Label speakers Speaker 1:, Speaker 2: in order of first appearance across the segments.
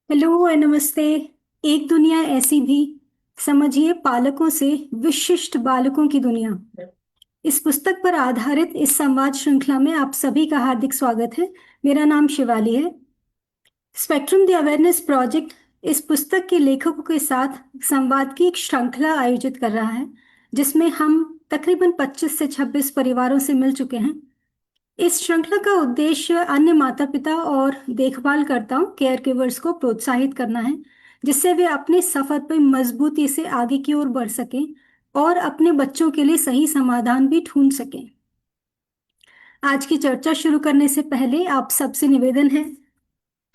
Speaker 1: Hello और नमस्ते। एक दुनिया ऐसी भी, समझिए पालकों से विशिष्ट बालकों की दुनिया। इस पुस्तक पर आधारित इस संवाद श्रृंखला में आप सभी का हार्दिक स्वागत है। मेरा नाम शिवाली है। स्पेक्ट्रम द अवेयरनेस प्रोजेक्ट इस पुस्तक के लेखकों के साथ संवाद की एक श्रृंखला आयोजित कर रहा है, जिसमें हम तकरीबन 25 से 26 परिवारों से मिल चुके हैं। इस श्रृंखला का उद्देश्य अन्य माता पिता और देखभालकर्ताओं केयर गिवर्स को प्रोत्साहित करना है, जिससे वे अपने सफर पर मजबूती से आगे की ओर बढ़ सकें और अपने बच्चों के लिए सही समाधान भी ढूंढ सकें। आज की चर्चा शुरू करने से पहले आप सबसे निवेदन है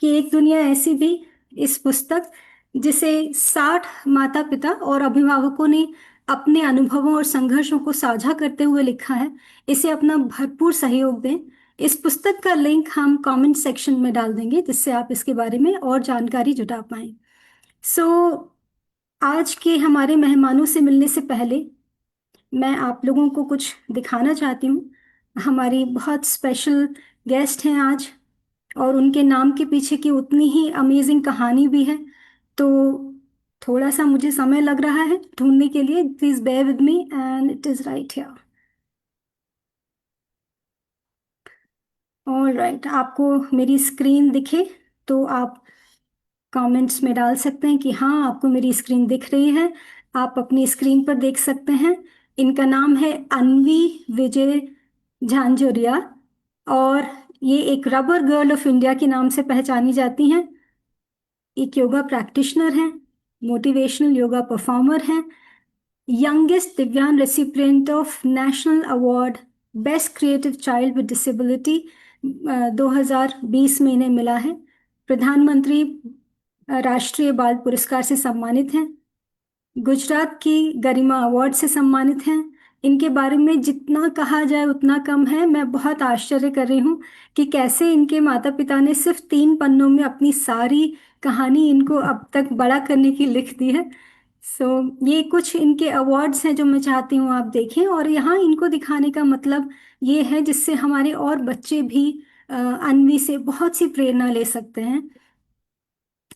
Speaker 1: कि एक दुनिया ऐसी भी, इस पुस्तक जिसे 60 माता पिता और अभिभावकों ने अपने अनुभवों और संघर्षों को साझा करते हुए लिखा है, इसे अपना भरपूर सहयोग दें। इस पुस्तक का लिंक हम कमेंट सेक्शन में डाल देंगे, जिससे आप इसके बारे में और जानकारी जुटा पाएं। सो आज के हमारे मेहमानों से मिलने से पहले मैं आप लोगों को कुछ दिखाना चाहती हूँ। हमारी बहुत स्पेशल गेस्ट हैं आज, और उनके नाम के पीछे की उतनी ही अमेजिंग कहानी भी है। तो थोड़ा सा मुझे समय लग रहा है ढूंढने के लिए। Please bear with me and it is right here. All right, आपको मेरी स्क्रीन दिखे तो आप कमेंट्स में डाल सकते हैं कि हाँ, आपको मेरी स्क्रीन दिख रही है। आप अपनी स्क्रीन पर देख सकते हैं। इनका नाम है अन्वी विजय झांझुरिया, और ये एक रबर गर्ल ऑफ इंडिया के नाम से पहचानी जाती हैं। एक योगा प्रैक्टिशनर हैं, मोटिवेशनल योगा परफॉर्मर हैं, यंगेस्ट दिव्यांग recipient of national award best creative child with disability 2020 में इन्हें मिला है। प्रधानमंत्री राष्ट्रीय बाल पुरस्कार से सम्मानित हैं। गुजरात की गरिमा अवार्ड से सम्मानित हैं। इनके बारे में जितना कहा जाए उतना कम है। मैं बहुत आश्चर्य कर रही हूँ कि कैसे इनके माता पिता ने सिर्फ 3 पन्नों में अपनी सारी कहानी इनको अब तक बड़ा करने की लिख दी है। सो ये कुछ इनके अवार्ड्स हैं जो मैं चाहती हूँ आप देखें, और यहाँ इनको दिखाने का मतलब ये है जिससे हमारे और बच्चे भी अन्वी से बहुत सी प्रेरणा ले सकते हैं।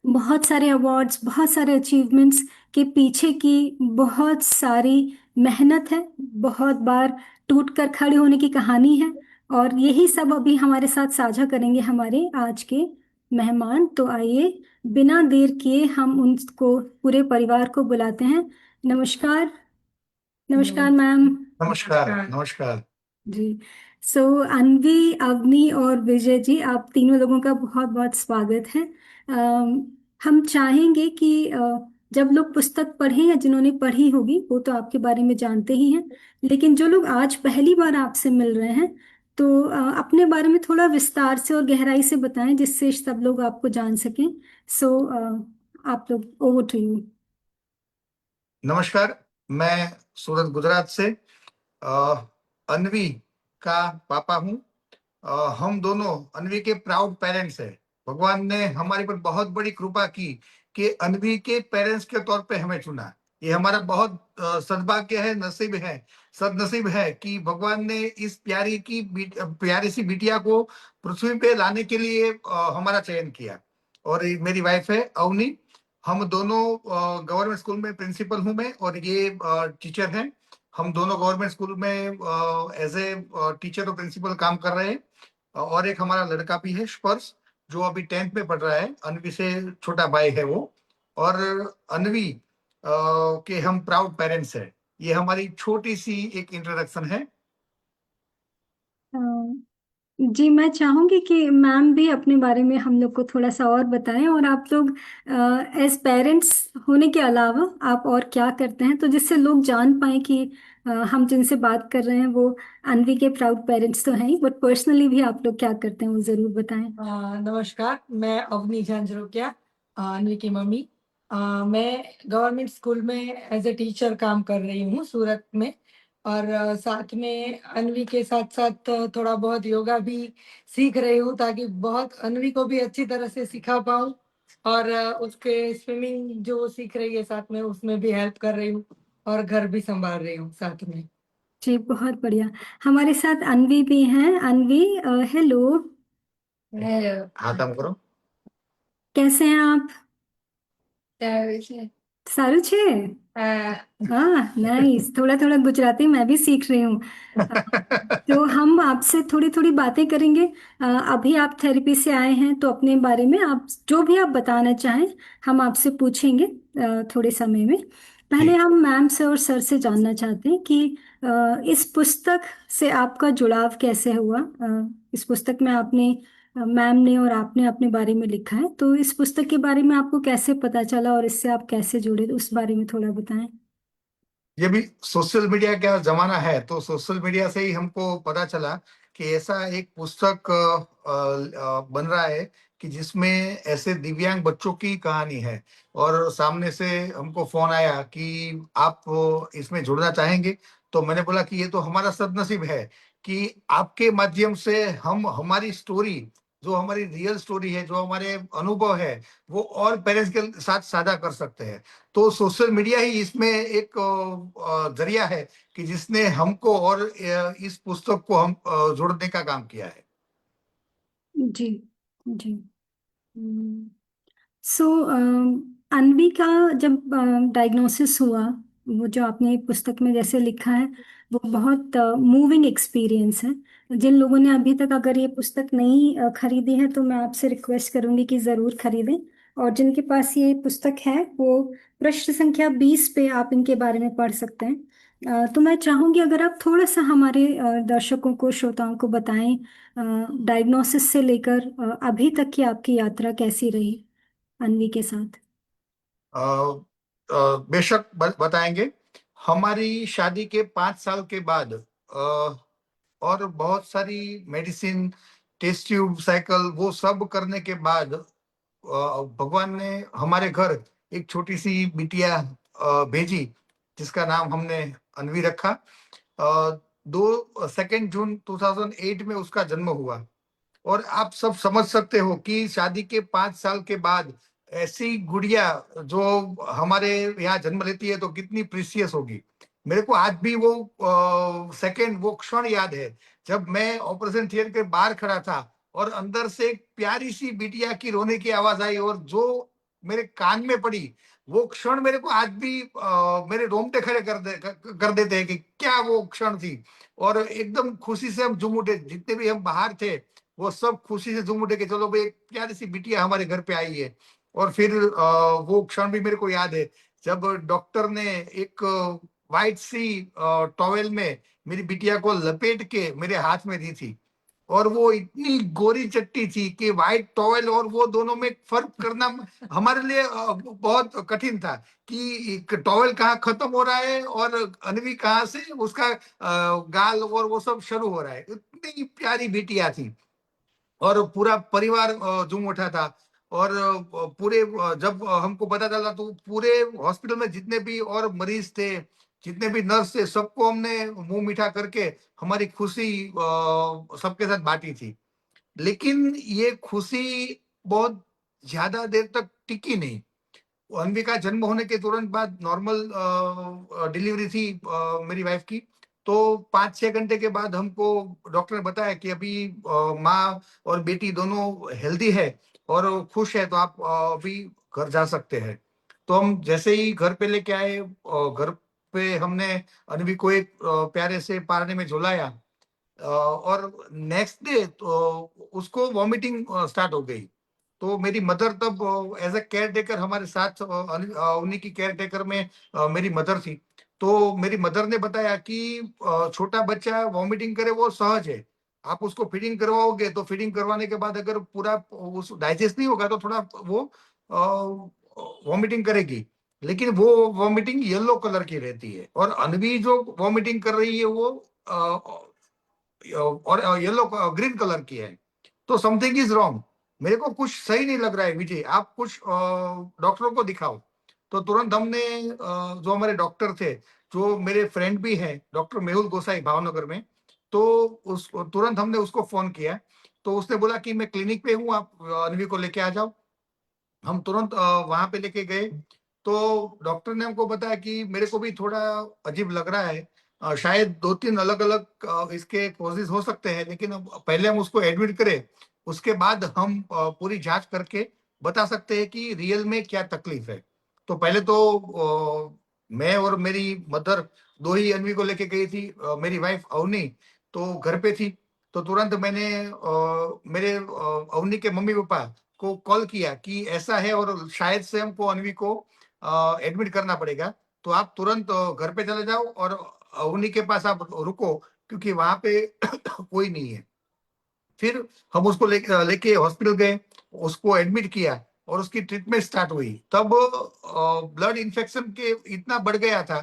Speaker 1: बहुत सारे अवार्ड्स, बहुत सारे अचीवमेंट्स के पीछे की बहुत सारी मेहनत है, बहुत बार टूट कर खड़े होने की कहानी है। और यही सब अभी हमारे साथ साझा करेंगे हमारे आज के मेहमान। तो आइए, बिना देर किए हम उनको, पूरे परिवार को बुलाते हैं। नमस्कार। नमस्कार मैम।
Speaker 2: नमस्कार। नमस्कार।
Speaker 1: जी। सो अनवी, अवनी और विजय जी, आप तीनों लोगों का बहुत बहुत स्वागत है। हम चाहेंगे कि जब लोग पुस्तक पढ़ें या जिन्होंने पढ़ी होगी वो तो आपके बारे में जानते ही हैं, लेकिन जो लोग आज पहली बार आपसे मिल रहे हैं, तो अपने बारे में थोड़ा विस्तार से और गहराई से बताएं, जिससे सब लोग आपको जान सकें। सो आप लोग, ओवर टू यू।
Speaker 2: नमस्कार। मैं सूरत गुजरात से अ, अन्वी का पापा हूँ। हम दोनों अन्वी के प्राउड पेरेंट्स हैं। भगवान ने हमारे पर बहुत बड़ी कृपा की कि अन्वी के पेरेंट्स के तौर पे हमें चुना। ये हमारा बहुत सद्भाग्य है, नसीब है, सदनसीब है कि भगवान ने इस प्यारी सी बिटिया को पृथ्वी पे लाने के लिए हमारा चयन किया। और ये मेरी वाइफ है अवनी। हम दोनों गवर्नमेंट स्कूल में प्रिंसिपल हूँ मैं, और ये टीचर हैं। हम दोनों गवर्नमेंट स्कूल में एज ए टीचर और प्रिंसिपल काम कर रहे हैं। और एक हमारा लड़का भी है, स्पर्श, जो अभी 10th में पढ़ रहा है। अनवी से छोटा भाई है वो। और अनवी के हम प्राउड पेरेंट्स हैं। ये हमारी छोटी सी एक इंट्रोडक्शन है।
Speaker 1: जी, मैं चाहूंगी कि मैम भी अपने बारे में हम लोग को थोड़ा सा और बताएं, और आप लोग एज पेरेंट्स होने के अलावा आप और क्या करते हैं, तो जिससे लोग जान पाएं कि हम जिनसे बात कर रहे हैं वो अनवी के प्राउड पेरेंट्स तो हैं ही, बट पर्सनली भी आप लोग क्या करते हैं वो जरूर बताएं।
Speaker 3: नमस्कार, मैं अवनी झांझरोकिया, अन्वी की मम्मी। मैं गवर्नमेंट स्कूल में एज ए टीचर काम कर रही हूँ सूरत में। और साथ में अन्वी के साथ साथ थोड़ा बहुत योगा भी सीख रही हूँ, ताकि बहुत अन्वी को भी अच्छी तरह से सिखा पाऊँ। और उसके स्विमिंग जो वो सीख रही है साथ में, उसमें भी हेल्प कर रही हूँ। और घर भी संभाल रही हूँ साथ में।
Speaker 1: जी, बहुत बढ़िया। हमारे साथ अनवी भी हैं। अनवी, हेलो।
Speaker 2: हाँ, काम करो।
Speaker 1: कैसे हैं आप?
Speaker 3: સારું છે.
Speaker 1: सारू छे? हाँ, नाइस। थोड़ा थोड़ा गुजराती मैं भी सीख रही हूँ। अ, तो हम आपसे थोड़ी थोड़ी बातें करेंगे। अभी आप थेरेपी से आए हैं तो अपने बारे में आप जो भी आप बताना चाहें हम आपसे पूछेंगे थोड़े समय में। पहले
Speaker 2: जी,
Speaker 1: हम मैम से और सर से जानना चाहते हैं कि इस पुस्तक से आपका जुड़ाव कैसे हुआ। इस पुस्तक में आपने मैम ने और आपने अपने बारे में लिखा है, तो इस पुस्तक के बारे में आपको कैसे पता चला और इससे आप कैसे जुड़े, उस बारे में थोड़ा बताएं।
Speaker 2: ये भी सोशल मीडिया का जमाना है, तो सोशल मीडिया से ही हमको पता चला कि ऐसा एक पुस्तक बन रहा है कि जिसमें ऐसे दिव्यांग बच्चों की कहानी है। और सामने से हमको फोन आया कि आप इसमें जुड़ना चाहेंगे। तो मैंने बोला कि ये तो हमारा सदनसीब है कि आपके माध्यम से हम हमारी स्टोरी, जो हमारी रियल स्टोरी है, जो हमारे अनुभव है, वो और पेरेंट्स के साथ साझा कर सकते हैं। तो सोशल मीडिया ही इसमें एक जरिया है कि जिसने हमको और इस पुस्तक को हम जोड़ने का काम किया है।
Speaker 1: जी जी। सो अनवी का जब डायग्नोसिस हुआ, वो जो आपने पुस्तक में जैसे लिखा है वो बहुत मूविंग एक्सपीरियंस है। जिन लोगों ने अभी तक अगर ये पुस्तक नहीं खरीदी है तो मैं आपसे रिक्वेस्ट करूंगी कि ज़रूर खरीदें। और जिनके पास ये पुस्तक है वो पृष्ठ संख्या 20 पे आप इनके बारे में पढ़ सकते हैं। तो मैं चाहूंगी अगर आप थोड़ा सा हमारे दर्शकों को, श्रोताओं को बताएं डायग्नोसिस से लेकर अभी तक की आपकी यात्रा कैसी रही अनवी के साथ।
Speaker 2: अ, बेशक बताएंगे। हमारी शादी के 5 साल के बाद और बहुत सारी मेडिसिन, टेस्ट ट्यूब, साइकिल, वो सब करने के बाद भगवान ने हमारे घर एक छोटी सी बिटिया भेजी, जिसका नाम हमने अनवी रखा। अ, 2 जून 2008 में उसका जन्म हुआ। और आप सब समझ सकते हो कि शादी के 5 साल के बाद ऐसी गुड़िया जो हमारे यहाँ जन्म लेती है तो कितनी प्रीसियस होगी। मेरे को आज भी वो सेकंड, वो क्षण याद है जब मैं ऑपरेशन थिएटर के बाहर खड़ा था और अंदर से एक प्यारी सी बिटिया की रोने की आवाज आई और जो मेरे कान में पड़ी। वो क्षण मेरे को आज भी मेरे रोंगटे खड़े कर देते हैं कि क्या वो क्षण थी। और एकदम खुशी से हम झूम उठे, जितने भी हम बाहर थे वो सब खुशी से झूम उठे कि चलो भाई एक प्यारी सी बिटिया हमारे घर पे आई है। और फिर वो क्षण भी मेरे को याद है जब डॉक्टर ने एक वाइट सी टॉवेल में मेरी बिटिया को लपेट के मेरे हाथ में दी थी। और वो इतनी गोरी चट्टी थी कि व्हाइट टॉवेल और वो दोनों में फर्क करना हमारे लिए बहुत कठिन था कि टॉवेल कहाँ खत्म हो रहा है और अनवी कहाँ से उसका गाल और वो सब शुरू हो रहा है। इतनी प्यारी बिटिया थी और पूरा परिवार झूम उठा था। और पूरे जब हमको पता चला तो पूरे हॉस्पिटल में जितने भी और मरीज थे, जितने भी नर्स थे, सबको हमने मुंह मीठा करके हमारी खुशी सबके साथ बांटी थी। लेकिन ये खुशी बहुत ज्यादा देर तक टिकी नहीं। अन्वी का जन्म होने के तुरंत बाद नॉर्मल डिलीवरी थी मेरी वाइफ की। तो 5-6 घंटे के बाद हमको डॉक्टर ने बताया कि अभी माँ और बेटी दोनों हेल्दी है और खुश है, तो आप अभी घर जा सकते हैं। तो हम जैसे ही घर पे लेके आए, घर पे हमने अन्वी को एक प्यारे से पारने में झुलाया। और नेक्स्ट डे तो उसको वॉमिटिंग स्टार्ट हो गई। तो मेरी मदर तब एज अ केयर टेकर हमारे साथ, उन्हीं की केयर टेकर में मेरी मदर थी। तो मेरी मदर ने बताया कि छोटा बच्चा वॉमिटिंग करे वो सहज है। आप उसको फीडिंग करवाओगे तो फीडिंग करवाने के बाद अगर पूरा उस डाइजेस्ट नहीं होगा तो थोड़ा वो वॉमिटिंग करेगी। लेकिन वो वॉमिटिंग येलो कलर की रहती है और अनवी जो वॉमिटिंग कर रही है वो और येलो ग्रीन कलर की है। तो समथिंग इज रॉन्ग, मेरे को कुछ सही नहीं लग रहा है विजय, आप कुछ डॉक्टरों को दिखाओ। तो तुरंत हमने जो हमारे डॉक्टर थे, जो मेरे फ्रेंड भी हैं, डॉक्टर मेहुल गोसाई भावनगर में, तो उस तुरंत हमने उसको फोन किया। तो उसने बोला कि मैं क्लिनिक पे हूँ, आप अनवी को लेके आ जाओ। हम तुरंत वहां पे लेके गए। तो डॉक्टर ने हमको बताया कि मेरे को भी थोड़ा अजीब लग रहा है, शायद 2-3 अलग अलग इसके कॉजेज हो सकते हैं, लेकिन अब पहले हम उसको एडमिट करें, उसके बाद हम पूरी जांच करके बता सकते हैं कि रियल में क्या तकलीफ है। तो पहले तो मैं और मेरी मदर दो ही अनवी को लेके गई थी। मेरी वाइफ अवनी तो घर पे थी। तो तुरंत मैंने मेरे अवनी के मम्मी पापा को कॉल किया कि ऐसा है और शायद से हमको अनवी को एडमिट करना पड़ेगा। तो आप तुरंत घर पे चले जाओ और अवनी के पास आप रुको, क्योंकि वहां पे कोई नहीं है। फिर हम उसको लेके हॉस्पिटल गए, उसको एडमिट किया और उसकी ट्रीटमेंट स्टार्ट हुई। तब ब्लड इन्फेक्शन के इतना बढ़ गया था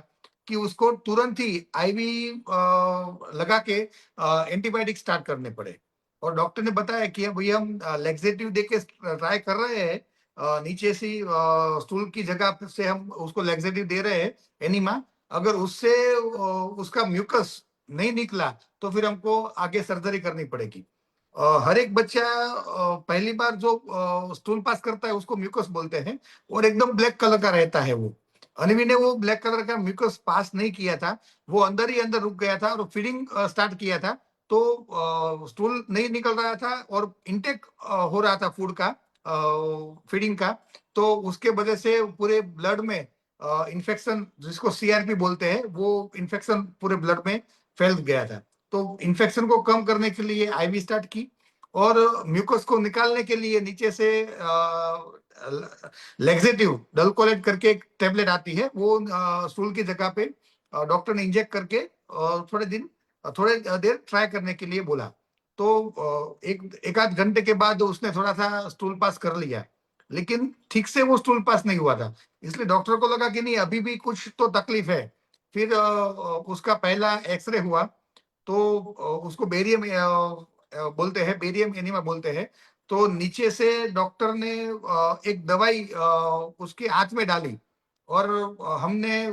Speaker 2: कि उसको तुरंत ही आईवी लगा के एंटीबायोटिक स्टार्ट करने पड़े। और डॉक्टर ने बताया कि अब ये हम लेक्सेटिव दे के ट्राई कर रहे हैं, नीचे से स्टूल की जगह से हम उसको लेक्सेटिव दे रहे हैं, एनिमा। अगर उससे उसका म्यूकस नहीं निकला तो फिर हमको आगे सर्जरी करनी पड़ेगी। हर एक बच्चा पहली बार जो स्टूल पास करता है उसको म्यूकस बोलते हैं, और एकदम ब्लैक कलर का रहता है वो। अनवी ने वो ब्लैक कलर का म्यूकस पास नहीं किया था, वो अंदर ही अंदर रुक गया था और फीडिंग स्टार्ट किया था। तो स्टूल नहीं निकल रहा था और इनटेक हो रहा था फूड का, फीडिंग का। तो उसके वजह से पूरे ब्लड में इन्फेक्शन, जिसको सीआरपी बोलते हैं, वो इन्फेक्शन पूरे ब्लड में फैल गया था। तो इन्फेक्शन को कम करने के लिए आईवी स्टार्ट की, और म्यूकस को निकालने के लिए नीचे से लेक्सेटिव डलकोलेट करके एक टेबलेट आती है, वो स्टूल की जगह पे डॉक्टर ने इंजेक्ट करके थोड़े देर ट्राई करने के लिए बोला। तो एक आध घंटे के बाद उसने थोड़ा सा स्टूल पास कर लिया, लेकिन ठीक से वो स्टूल पास नहीं हुआ था। इसलिए डॉक्टर को लगा कि नहीं, अभी भी कुछ तो तकलीफ है। फिर उसका पहला एक्सरे हुआ। तो उसको बेरियम बोलते हैं, बेरियम एनीमा बोलते हैं। तो नीचे से डॉक्टर ने एक दवाई उसके हाथ में डाली, और हमने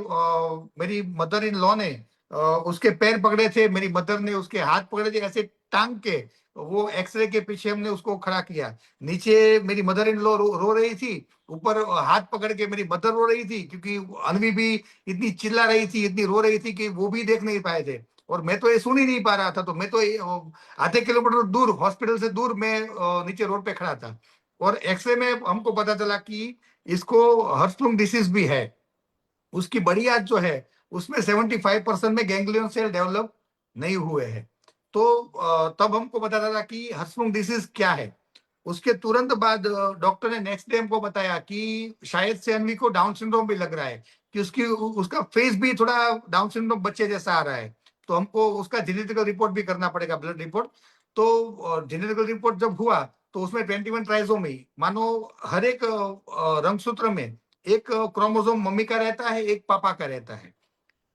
Speaker 2: मेरी मदर इन लॉ ने उसके पैर पकड़े थे, मेरी मदर ने उसके हाथ पकड़े थे, ऐसे टांग के वो एक्सरे के पीछे हमने उसको खड़ा किया। नीचे मेरी मदर इन लॉ रो रही थी, ऊपर हाथ पकड़ के मेरी मदर रो रही थी, क्योंकि अनवी भी इतनी चिल्ला रही थी, इतनी रो रही थी कि वो भी देख नहीं पाए थे। और मैं तो ये सुन ही नहीं पा रहा था। तो मैं तो आधे किलोमीटर दूर, हॉस्पिटल से दूर, मैं नीचे रोड पे खड़ा था। और एक्सरे में हमको पता चला कि इसको हर्सलुंग डिसीज भी है। उसकी बड़ी आंत जो है उसमें 75% में गैंग्लियन सेल डेवलप नहीं हुए हैं। तो तब हमको पता चला कि हर्सलुंग डिसीज क्या है। उसके तुरंत बाद डॉक्टर ने नेक्स्ट डे हमको बताया कि शायद से अनवी को डाउन सिंड्रोम भी लग रहा है, कि उसका फेस भी थोड़ा डाउन सिंड्रोम बच्चे जैसा आ रहा है। तो हमको उसका जेनेटिकल रिपोर्ट भी करना पड़ेगा, ब्लड रिपोर्ट। तो जेनेटिकल रिपोर्ट जब हुआ तो उसमें 21 ट्राइसोमी, मानो हर एक रंगसूत्र में एक क्रोमोसोम मम्मी का रहता है, एक पापा का रहता है।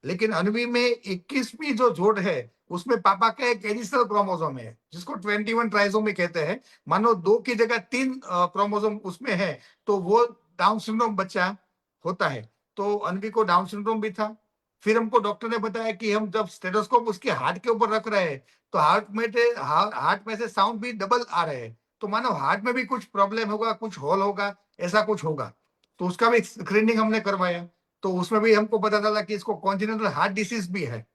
Speaker 2: लेकिन अनवी में 21वीं जो जोड़ है उसमें पापा का एक एडिशनल क्रोमोसोम है, जिसको 21 ट्राइसोमी कहते हैं। मानो दो की जगह तीन क्रोमोसोम उसमें है, तो वो डाउन सिंड्रोम बच्चा होता है। तो अनवी को डाउन सिंड्रोम भी था। फिर हमको डॉक्टर ने बताया कि हम जब स्टेथोस्कोप उसके हार्ट के ऊपर रख रहे हैं तो हार्ट में से साउंड भी डबल आ रहे हैं। तो मानो हार्ट में भी कुछ प्रॉब्लम होगा, कुछ होल होगा, ऐसा कुछ होगा। तो उसका भी स्क्रीनिंग हमने करवाया। तो उसमें भी हमको पता चला कि इसको कॉन्जेनिटल हार्ट डिसीज भी है।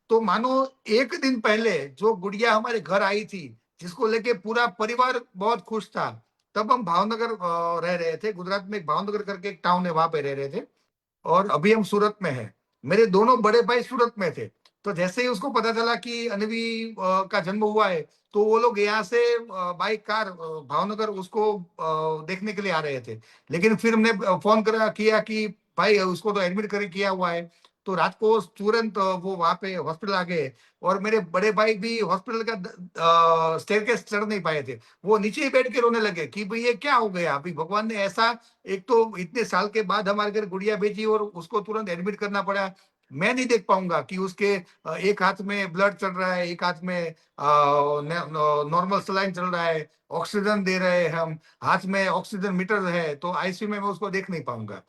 Speaker 2: तो मानो एक दिन पहले जो गुड़िया हमारे घर आई थी, जिसको लेके पूरा परिवार बहुत खुश था, तब हम भावनगर रह रहे थे। गुजरात में एक भावनगर करके एक टाउन है, वहां पे रह रहे थे। और अभी हम सूरत में हैं। मेरे दोनों बड़े भाई सूरत में थे। तो जैसे ही उसको पता चला कि अनवी का जन्म हुआ है, तो वो लोग यहाँ से बाई कार भावनगर उसको देखने के लिए आ रहे थे। लेकिन फिर हमने फोन करा किया कि भाई उसको तो एडमिट कर किया हुआ है। तो रात को तुरंत वो वहां पे हॉस्पिटल आ गए। और मेरे बड़े भाई भी हॉस्पिटल का स्टेयरकेस चढ़ नहीं पाए थे, वो नीचे ही बैठ के रोने लगे कि भाई ये क्या हो गया, अभी भगवान ने ऐसा, एक तो इतने साल के बाद हमारे घर गुड़िया भेजी और उसको तुरंत एडमिट करना पड़ा। मैं नहीं देख पाऊंगा कि उसके एक हाथ में ब्लड चल रहा है, एक हाथ में नॉर्मल सलाइन चल रहा है, ऑक्सीजन दे रहे हैं हम, हाथ में ऑक्सीजन मीटर है, तो आईसीयू में मैं उसको देख नहीं पाऊंगा।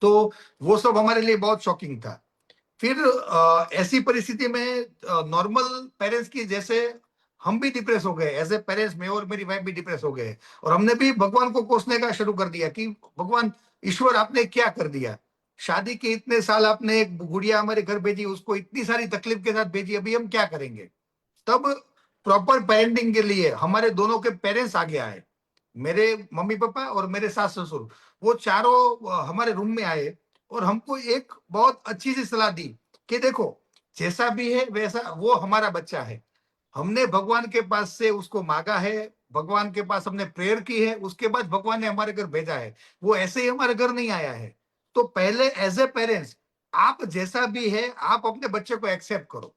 Speaker 2: तो वो सब हमारे लिए बहुत शॉकिंग था। फिर ऐसी परिस्थिति में नॉर्मल पेरेंट्स की जैसे हम भी डिप्रेस हो गए, एज ए पेरेंट्स मैं और मेरी वाइफ भी डिप्रेस हो गए। और हमने भी भगवान को कोसने का शुरू कर दिया कि भगवान ईश्वर आपने क्या कर दिया। शादी के इतने साल आपने एक गुड़िया हमारे घर भेजी, उसको इतनी सारी तकलीफ के साथ भेजी, अभी हम क्या करेंगे। तब प्रॉपर पेरेंटिंग के लिए हमारे दोनों के पेरेंट्स आगे आए। मेरे मम्मी पापा और मेरे सास ससुर, वो चारों हमारे रूम में आए और हमको एक बहुत अच्छी सी सलाह दी कि देखो, जैसा भी है वैसा वो हमारा बच्चा है। हमने भगवान के पास से उसको मांगा है, भगवान के पास हमने प्रेयर की है, उसके बाद भगवान ने हमारे घर भेजा है। वो ऐसे ही हमारे घर नहीं आया है। तो पहले एज ए पेरेंट्स, आप जैसा भी है आप अपने बच्चे को एक्सेप्ट करो।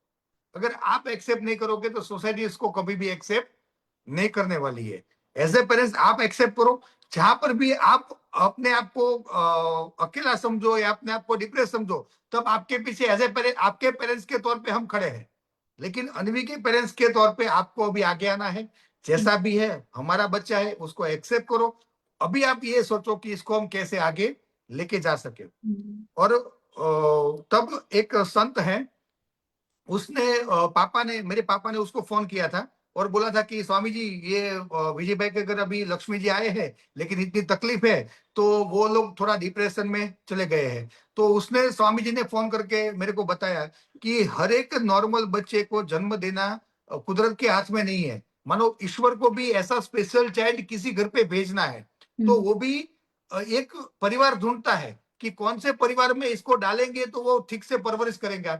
Speaker 2: अगर आप एक्सेप्ट नहीं करोगे तो सोसाइटी इसको कभी भी एक्सेप्ट नहीं करने वाली है। एज ए पेरेंट्स आप एक्सेप्ट करो। जहां पर भी आप अपने आप को अकेला समझो या अपने आप को डिप्रेस समझो, तब आपके पीछे एज ए पेरेंट, आपके पेरेंट्स के तौर पे हम खड़े हैं। लेकिन अनवी के पेरेंट्स के तौर पे आपको अभी आगे आना है। जैसा भी है हमारा बच्चा है, उसको एक्सेप्ट करो। अभी आप ये सोचो कि इसको हम कैसे आगे लेके जा सके। और तब एक संत है, उसने मेरे पापा ने उसको फोन किया था और बोला था कि स्वामी जी, ये विजय भाई के घर अभी लक्ष्मी जी आए हैं, लेकिन इतनी तकलीफ है, तो वो लोग थोड़ा डिप्रेशन में चले गए हैं। तो उसने, स्वामी जी ने फोन करके मेरे को बताया कि हर एक नॉर्मल बच्चे को जन्म देना कुदरत के हाथ में नहीं है। मानो ईश्वर को भी ऐसा स्पेशल चाइल्ड किसी घर पे भेजना है, तो वो भी एक परिवार ढूंढता है कि कौन से परिवार में इसको डालेंगे तो वो ठीक से परवरिश करेंगे।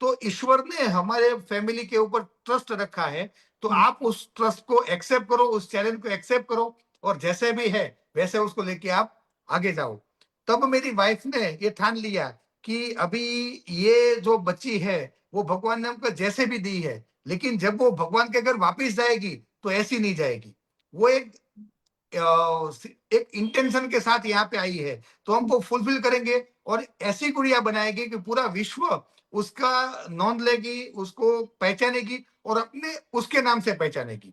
Speaker 2: तो ईश्वर ने हमारे फैमिली के ऊपर ट्रस्ट रखा है, तो आप उस ट्रस्ट को एक्सेप्ट करो, उस चैलेंज को एक्सेप्ट करो, और जैसे भी है वैसे उसको लेके आप आगे जाओ। तब मेरी वाइफ ने ये ठान लिया कि अभी ये जो बच्ची है वो भगवान ने हमको जैसे भी दी है, लेकिन जब वो भगवान के घर वापस जाएगी तो ऐसी नहीं जाएगी। वो एक इंटेंशन के साथ यहाँ पे आई है, तो हम वो फुलफिल करेंगे और ऐसी गुड़िया बनाएगी कि पूरा विश्व उसका नॉन लेगी, उसको पहचानेगी और अपने उसके नाम से पहचानेगी।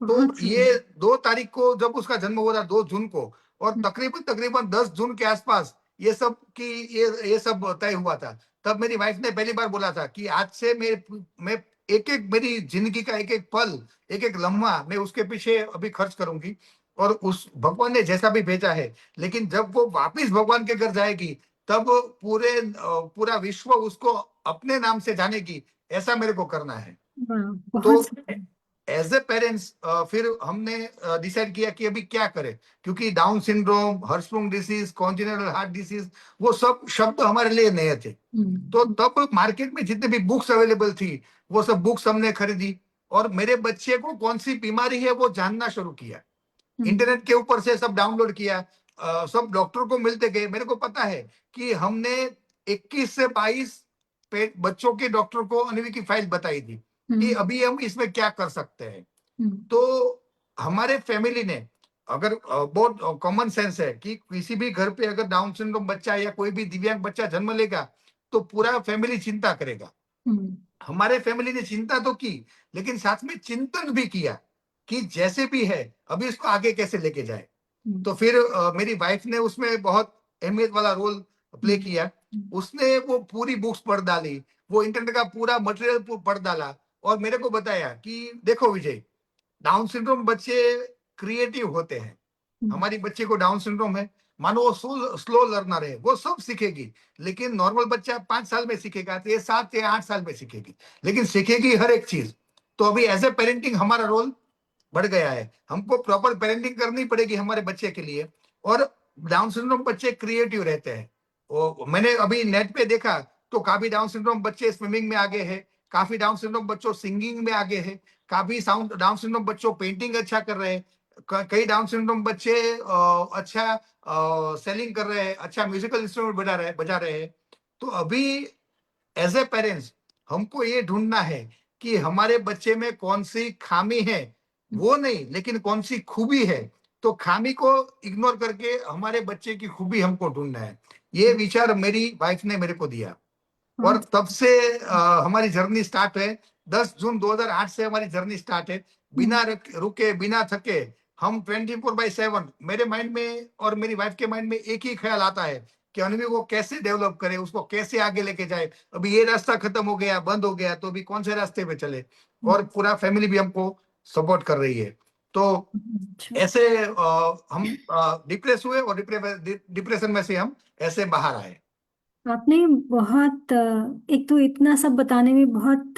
Speaker 2: तो ये 2 तारीख को जब उसका जन्म हो रहा, 2 जून को, और तकरीबन तकरीबन 10 जून के आसपास ये सब की ये सब तय हुआ था। तब मेरी वाइफ ने पहली बार बोला था कि आज से मैं एक एक मेरी जिंदगी का एक एक पल, एक एक लम्हा मैं उसके पीछे अभी खर्च करूंगी, और उस भगवान ने जैसा भी भेजा है, लेकिन जब वो वापिस भगवान के घर जाएगी तब पूरा विश्व उसको अपने नाम से जानेगी। ऐसा मेरे को करना है। तो एज ए पेरेंट्स फिर हमने डिसाइड किया कि अभी क्या करें, क्योंकि Down syndrome, Hirschsprung disease, congenital heart disease, वो सब शब्द हमारे लिए नए थे। तो तब मार्केट में जितने भी बुक्स अवेलेबल थी वो सब बुक्स हमने खरीदी और मेरे बच्चे को कौन सी बीमारी है वो जानना शुरू किया। इंटरनेट के ऊपर से सब डाउनलोड किया, सब डॉक्टर को मिलते गए। मेरे को पता है कि हमने 21 से 22 बच्चों के डॉक्टर को अनवी की फाइल बताई थी कि अभी हम इसमें क्या कर सकते हैं। तो हमारे फैमिली ने, अगर बहुत कॉमन सेंस है कि किसी भी घर पे अगर डाउन सिंड्रोम बच्चा या कोई भी दिव्यांग बच्चा जन्म लेगा तो पूरा फैमिली चिंता करेगा। हमारे फैमिली ने चिंता तो की, लेकिन साथ में चिंतन भी किया कि जैसे भी है अभी इसको आगे कैसे लेके जाए। तो फिर मेरी वाइफ ने उसमें बहुत अहमियत वाला रोल प्ले किया। उसने वो पूरी बुक्स पढ़ डाली, वो इंटरनेट का पूरा मटेरियल पढ़ डाला और मेरे को बताया कि देखो विजय, डाउन सिंड्रोम बच्चे क्रिएटिव होते हैं। हमारी बच्चे को डाउन सिंड्रोम है, मानो वो स्लो लर्नर है, वो सब सीखेगी। लेकिन नॉर्मल बच्चा 5 साल में सीखेगा, तो ये 7 या 8 साल में सीखेगी, लेकिन सीखेगी हर एक चीज। तो अभी एज ए पेरेंटिंग हमारा रोल बढ़ गया है, हमको प्रॉपर पेरेंटिंग करनी पड़ेगी हमारे बच्चे के लिए। और डाउन सिंड्रोम बच्चे क्रिएटिव रहते हैं। मैंने अभी नेट पे देखा तो काफी डाउन सिंड्रोम बच्चे स्विमिंग में आगे है, काफी डाउन सिंड्रोम बच्चों सिंगिंग में आगे है, काफी डाउन सिंड्रोम बच्चों पेंटिंग अच्छा कर रहे हैं, कई डाउन सिंड्रोम बच्चे अच्छा सेलिंग कर रहे हैं, अच्छा म्यूजिकल इंस्ट्रूमेंट बजा रहे हैं। तो अभी एज ए पेरेंट्स हमको ये ढूंढना है कि हमारे बच्चे में कौन सी खामी है, वो नहीं, लेकिन कौन सी खूबी है। तो खामी को इग्नोर करके हमारे बच्चे की खूबी हमको ढूंढना है। ये विचार मेरी वाइफ ने मेरे को दिया और तब से हमारी जर्नी स्टार्ट है। 10 जून 2008 से हमारी जर्नी स्टार्ट है। बिना रुके बिना थके हम 24/7, मेरे माइंड में और मेरी वाइफ के माइंड में एक ही ख्याल आता है कि अनवी को कैसे डेवलप करे, उसको कैसे आगे लेके जाए। अभी ये रास्ता खत्म हो गया, बंद हो गया, तो अभी कौन से रास्ते पे चले। और पूरा फैमिली भी हमको सपोर्ट कर रही है। तो ऐसे हम डिप्रेस हुए और डिप्रेशन में से हम ऐसे बाहर आए।
Speaker 1: आपने बहुत एक तो इतना सब बताने में बहुत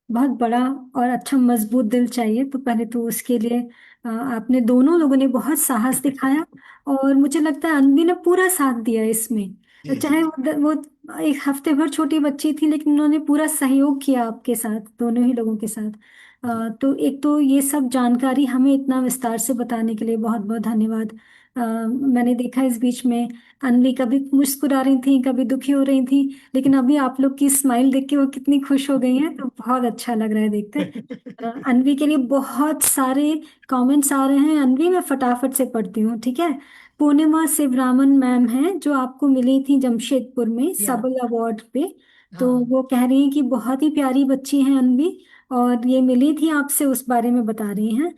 Speaker 1: बहुत बड़ा और अच्छा मजबूत दिल चाहिए। तो पहले तो उसके लिए आपने दोनों लोगों ने बहुत साहस दिखाया, और मुझे लगता है अनवी ने पूरा साथ दिया इसमें।
Speaker 2: जी जी
Speaker 1: चाहे वो एक हफ्ते भर छोटी बच्ची थी, लेकिन उन्होंने पूरा सहयोग किया आपके साथ, दोनों ही लोगों के साथ।
Speaker 2: जी।
Speaker 1: तो एक तो ये सब जानकारी हमें इतना विस्तार से बताने के लिए बहुत बहुत धन्यवाद। मैंने देखा इस बीच में अनवी कभी मुस्कुरा रही थी, कभी दुखी हो रही थी, लेकिन अभी आप लोग की स्माइल देख के वो कितनी खुश हो गई हैं, तो बहुत अच्छा लग रहा है देखकर। अनवी के लिए बहुत सारे कमेंट्स आ रहे हैं। अनवी, मैं फटाफट से पढ़ती हूँ, ठीक है। पूर्णिमा शिवरामन मैम हैं, जो आपको मिली थी जमशेदपुर में
Speaker 3: या
Speaker 1: सबल अवार्ड पे। तो
Speaker 3: हाँ।
Speaker 1: वो कह रही हैं कि बहुत ही प्यारी बच्ची हैं अनवी, और ये मिली थी आपसे, उस बारे में बता रही हैं।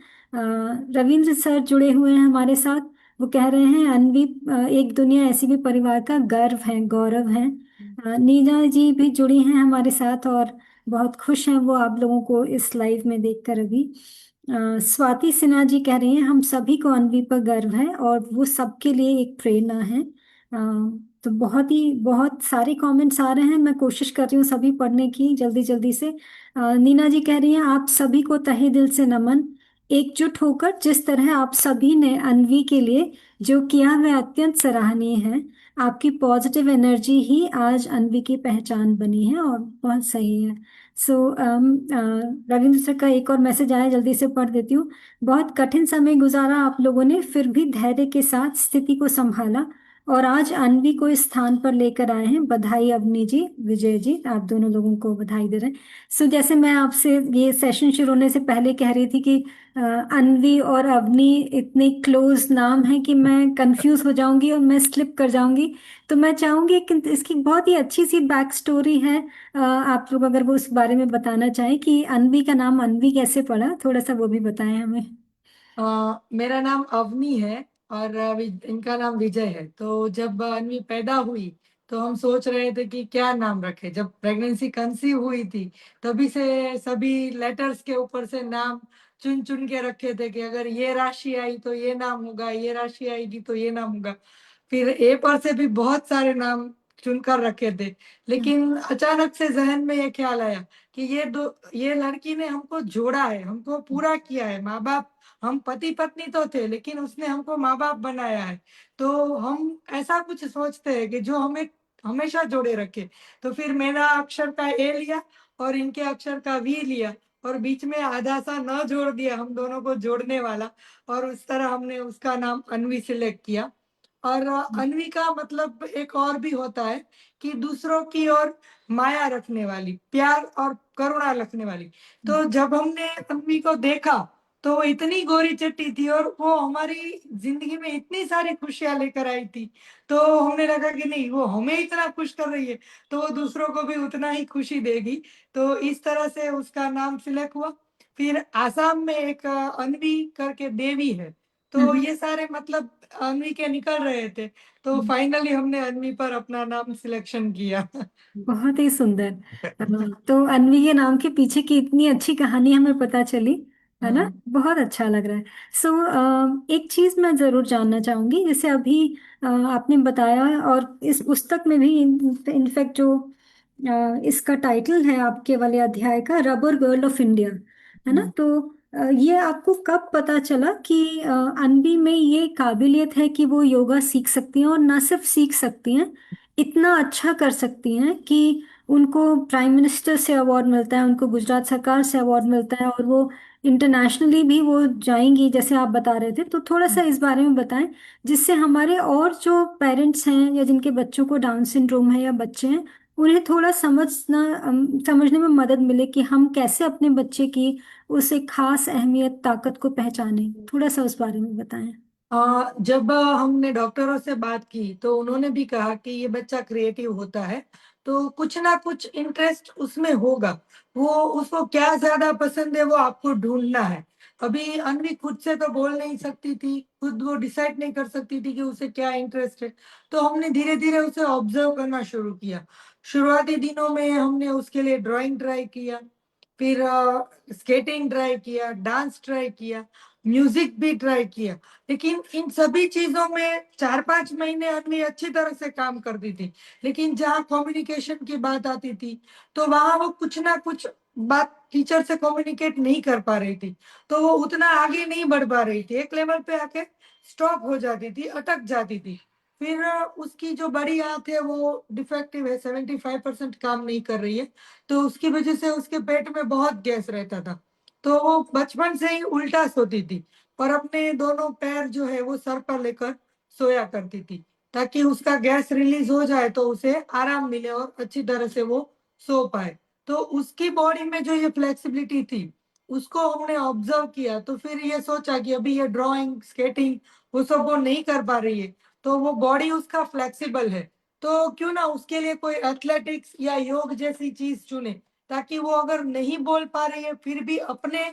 Speaker 1: रविंद्र सर जुड़े हुए हैं हमारे साथ। वो कह रहे हैं अनवी एक दुनिया ऐसी भी परिवार का गर्व है, गौरव है। नीना जी भी जुड़ी हैं हमारे साथ, और बहुत खुश हैं वो आप लोगों को इस लाइव में देखकर अभी। स्वाति सिन्हा जी कह रही हैं हम सभी को अनवी पर गर्व है, और वो सबके लिए एक प्रेरणा है। तो बहुत सारे कमेंट्स आ रहे हैं, मैं कोशिश कर रही हूँ सभी पढ़ने की जल्दी जल्दी से। नीना जी कह रही हैं आप सभी को तहे दिल से नमन। एकजुट होकर जिस तरह आप सभी ने अनवी के लिए जो किया वह अत्यंत सराहनीय है। आपकी पॉजिटिव एनर्जी ही आज अनवी की पहचान बनी है, और बहुत सही है। सो रविंद्र सर का एक और मैसेज आया, जल्दी से पढ़ देती हूँ। बहुत कठिन समय गुजारा आप लोगों ने, फिर भी धैर्य के साथ स्थिति को संभाला, और आज अनवी को इस स्थान पर लेकर आए हैं। बधाई अवनी जी, विजय जी, आप दोनों लोगों को बधाई दे रहे हैं। सो जैसे मैं आपसे ये सेशन शुरू होने से पहले कह रही थी कि अनवी और अवनी इतने क्लोज नाम है कि मैं कंफ्यूज हो जाऊंगी और मैं स्लिप कर जाऊंगी। तो मैं चाहूंगी कि इसकी बहुत ही अच्छी सी बैक स्टोरी है। आप लोग अगर वो उस बारे में बताना चाहें कि अनवी का नाम अनवी कैसे पड़ा, थोड़ा सा वो भी बताएं हमें।
Speaker 3: मेरा नाम अवनी है और इनका नाम विजय है। तो जब अनवी पैदा हुई तो हम सोच रहे थे कि क्या नाम रखे। जब प्रेगनेंसी कंसीव हुई थी तभी से सभी लेटर्स के ऊपर से नाम चुन चुन के रखे थे कि अगर ये राशि आई तो ये नाम होगा, ये राशि आएगी तो ये नाम होगा। फिर ए पर से भी बहुत सारे नाम चुनकर रखे थे। लेकिन अचानक से जहन में ये ख्याल आया कि ये लड़की ने हमको जोड़ा है, हमको पूरा किया है। माँ बाप, हम पति पत्नी तो थे लेकिन उसने हमको माँ बाप बनाया है। तो हम ऐसा कुछ सोचते हैं कि जो हमें हमेशा जोड़े रखे। तो फिर मेरा अक्षर का ए लिया और इनके अक्षर का वी लिया, और बीच में आधा सा न जोड़ दिया, हम दोनों को जोड़ने वाला। और उस तरह हमने उसका नाम अनवी सिलेक्ट किया। और अनवी का मतलब एक और भी होता है कि दूसरों की ओर माया रखने वाली, प्यार और करुणा रखने वाली। तो जब हमने अनवी को देखा तो वो इतनी गोरी चट्टी थी और वो हमारी जिंदगी में इतनी सारी खुशियां लेकर आई थी। तो हमने लगा कि नहीं, वो हमें इतना खुश कर रही है तो वो दूसरों को भी उतना ही खुशी देगी। तो इस तरह से उसका नाम सिलेक्ट हुआ। फिर आसाम में एक अनवी करके देवी है। तो
Speaker 1: हम्म,
Speaker 3: ये सारे मतलब अनवी के निकल रहे थे। तो फाइनली हमने अनवी पर अपना नाम सिलेक्शन किया।
Speaker 1: बहुत ही सुंदर। तो अनवी के नाम के पीछे की इतनी अच्छी कहानी हमें पता चली, है ना।
Speaker 3: हाँ।
Speaker 1: बहुत अच्छा लग रहा है। सो एक चीज मैं जरूर जानना चाहूंगी, जैसे अभी आपने बताया, और इस पुस्तक में भी इनफैक्ट जो इसका टाइटल है आपके वाले अध्याय का, रबर गर्ल ऑफ इंडिया, है ना। तो ये आपको कब पता चला कि अनवी में ये काबिलियत है कि वो योगा सीख सकती हैं, और ना सिर्फ सीख सकती हैं, इतना अच्छा कर सकती हैं कि उनको प्राइम मिनिस्टर से अवार्ड मिलता है, उनको गुजरात सरकार से अवार्ड मिलता है, और वो इंटरनेशनली भी वो जाएंगी जैसे आप बता रहे थे। तो थोड़ा सा इस बारे में बताएं, जिससे हमारे और जो पेरेंट्स हैं या जिनके बच्चों को डाउन सिंड्रोम है या बच्चे हैं, उन्हें थोड़ा समझने में मदद मिले कि हम कैसे अपने बच्चे की उस एक खास अहमियत, ताकत को पहचानें। थोड़ा सा उस बारे में बताएं।
Speaker 3: जब हमने डॉक्टरों से बात की तो उन्होंने भी कहा कि ये बच्चा क्रिएटिव होता है, तो कुछ ना कुछ इंटरेस्ट उसमें होगा। वो उसको क्या ज्यादा पसंद है वो आपको ढूंढना है। अभी अनवी खुद से तो बोल नहीं सकती थी, खुद वो डिसाइड नहीं कर सकती थी कि उसे क्या इंटरेस्ट है। तो हमने धीरे धीरे उसे ऑब्जर्व करना शुरू किया। शुरुआती दिनों में हमने उसके लिए ड्राइंग ट्राई किया, फिर स्केटिंग ट्राई किया, डांस ट्राई किया, म्यूजिक भी ट्राई किया। लेकिन इन सभी चीजों में 4-5 महीने अनवी अच्छी तरह से काम करती थी। लेकिन जहाँ कम्युनिकेशन की बात आती थी तो वहां वो कुछ ना कुछ बात टीचर से कम्युनिकेट नहीं कर पा रही थी, तो वो उतना आगे नहीं बढ़ पा रही थी, एक लेवल पे आके स्टॉप हो जाती थी, अटक जाती थी। फिर उसकी जो बड़ी आंत है वो डिफेक्टिव है, 75% काम नहीं कर रही है, तो उसकी वजह से उसके पेट में बहुत गैस रहता था। तो वो बचपन से ही उल्टा सोती थी और अपने दोनों पैर जो है वो सर पर लेकर सोया करती थी, ताकि उसका गैस रिलीज हो जाए तो उसे आराम मिले और अच्छी तरह से वो सो पाए। तो उसकी बॉडी में जो ये फ्लेक्सिबिलिटी थी, उसको हमने ऑब्जर्व किया, तो फिर ये सोचा कि अभी ये ड्राइंग, स्केटिंग वो सब वो नहीं कर पा रही है, तो वो बॉडी उसका फ्लेक्सिबल है, तो क्यों ना उसके लिए कोई एथलेटिक्स या योग जैसी चीज चुने, ताकि वो अगर नहीं बोल पा रही है फिर भी अपने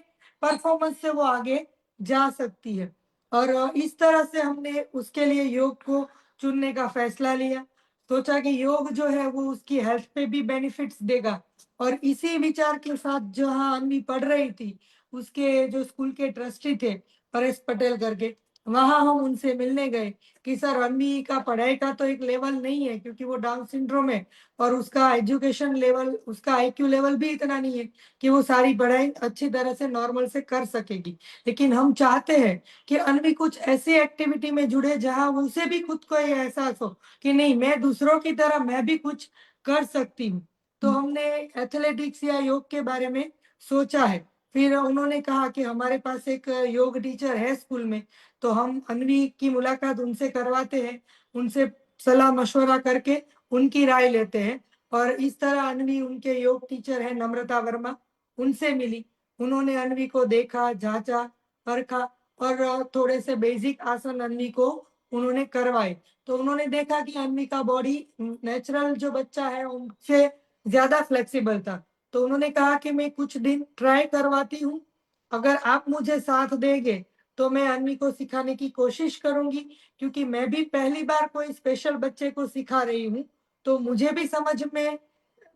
Speaker 3: परफॉर्मेंस से वो आगे जा सकती है। और इस तरह से हमने उसके लिए योग को चुनने का फैसला लिया। सोचा कि योग जो है वो उसकी हेल्थ पे भी बेनिफिट्स देगा, और इसी विचार के साथ जहाँ अन्वी पढ़ रही थी, उसके जो स्कूल के ट्रस्टी थे, परेश पटेल करके, वहां हम उनसे मिलने गए कि सर, अन्वी का पढ़ाई का तो एक लेवल नहीं है क्योंकि वो डाउन सिंड्रोम है, और उसका एजुकेशन लेवल, उसका आईक्यू लेवल भी इतना नहीं है कि वो सारी पढ़ाई अच्छी तरह से नॉर्मल से कर सकेगी। लेकिन हम चाहते हैं कि अन्वी कुछ ऐसी एक्टिविटी में जुड़े जहां उसे भी खुद को ये एहसास हो कि नहीं, मैं दूसरों की तरह मैं भी कुछ कर सकती हूँ। तो हमने एथलेटिक्स या योग के बारे में सोचा है। फिर उन्होंने कहा कि हमारे पास एक योग टीचर है स्कूल में, तो हम अन्वी की मुलाकात उनसे करवाते हैं, उनसे सलाह मशवरा करके उनकी राय लेते हैं। और इस तरह अन्वी उनके योग टीचर है नम्रता वर्मा, उनसे मिली। उन्होंने अन्वी को देखा, जांचा, परखा, और थोड़े से बेसिक आसन अन्वी को उन्होंने करवाए। तो उन्होंने देखा कि अन्वी का बॉडी नेचुरल जो बच्चा है उनसे ज्यादा फ्लेक्सिबल था। तो उन्होंने कहा कि मैं कुछ दिन ट्राई करवाती हूँ, अगर आप मुझे साथ देंगे तो मैं अन्वी को सिखाने की कोशिश करूंगी, क्योंकि मैं भी पहली बार कोई स्पेशल बच्चे को सिखा रही हूँ, तो मुझे भी समझ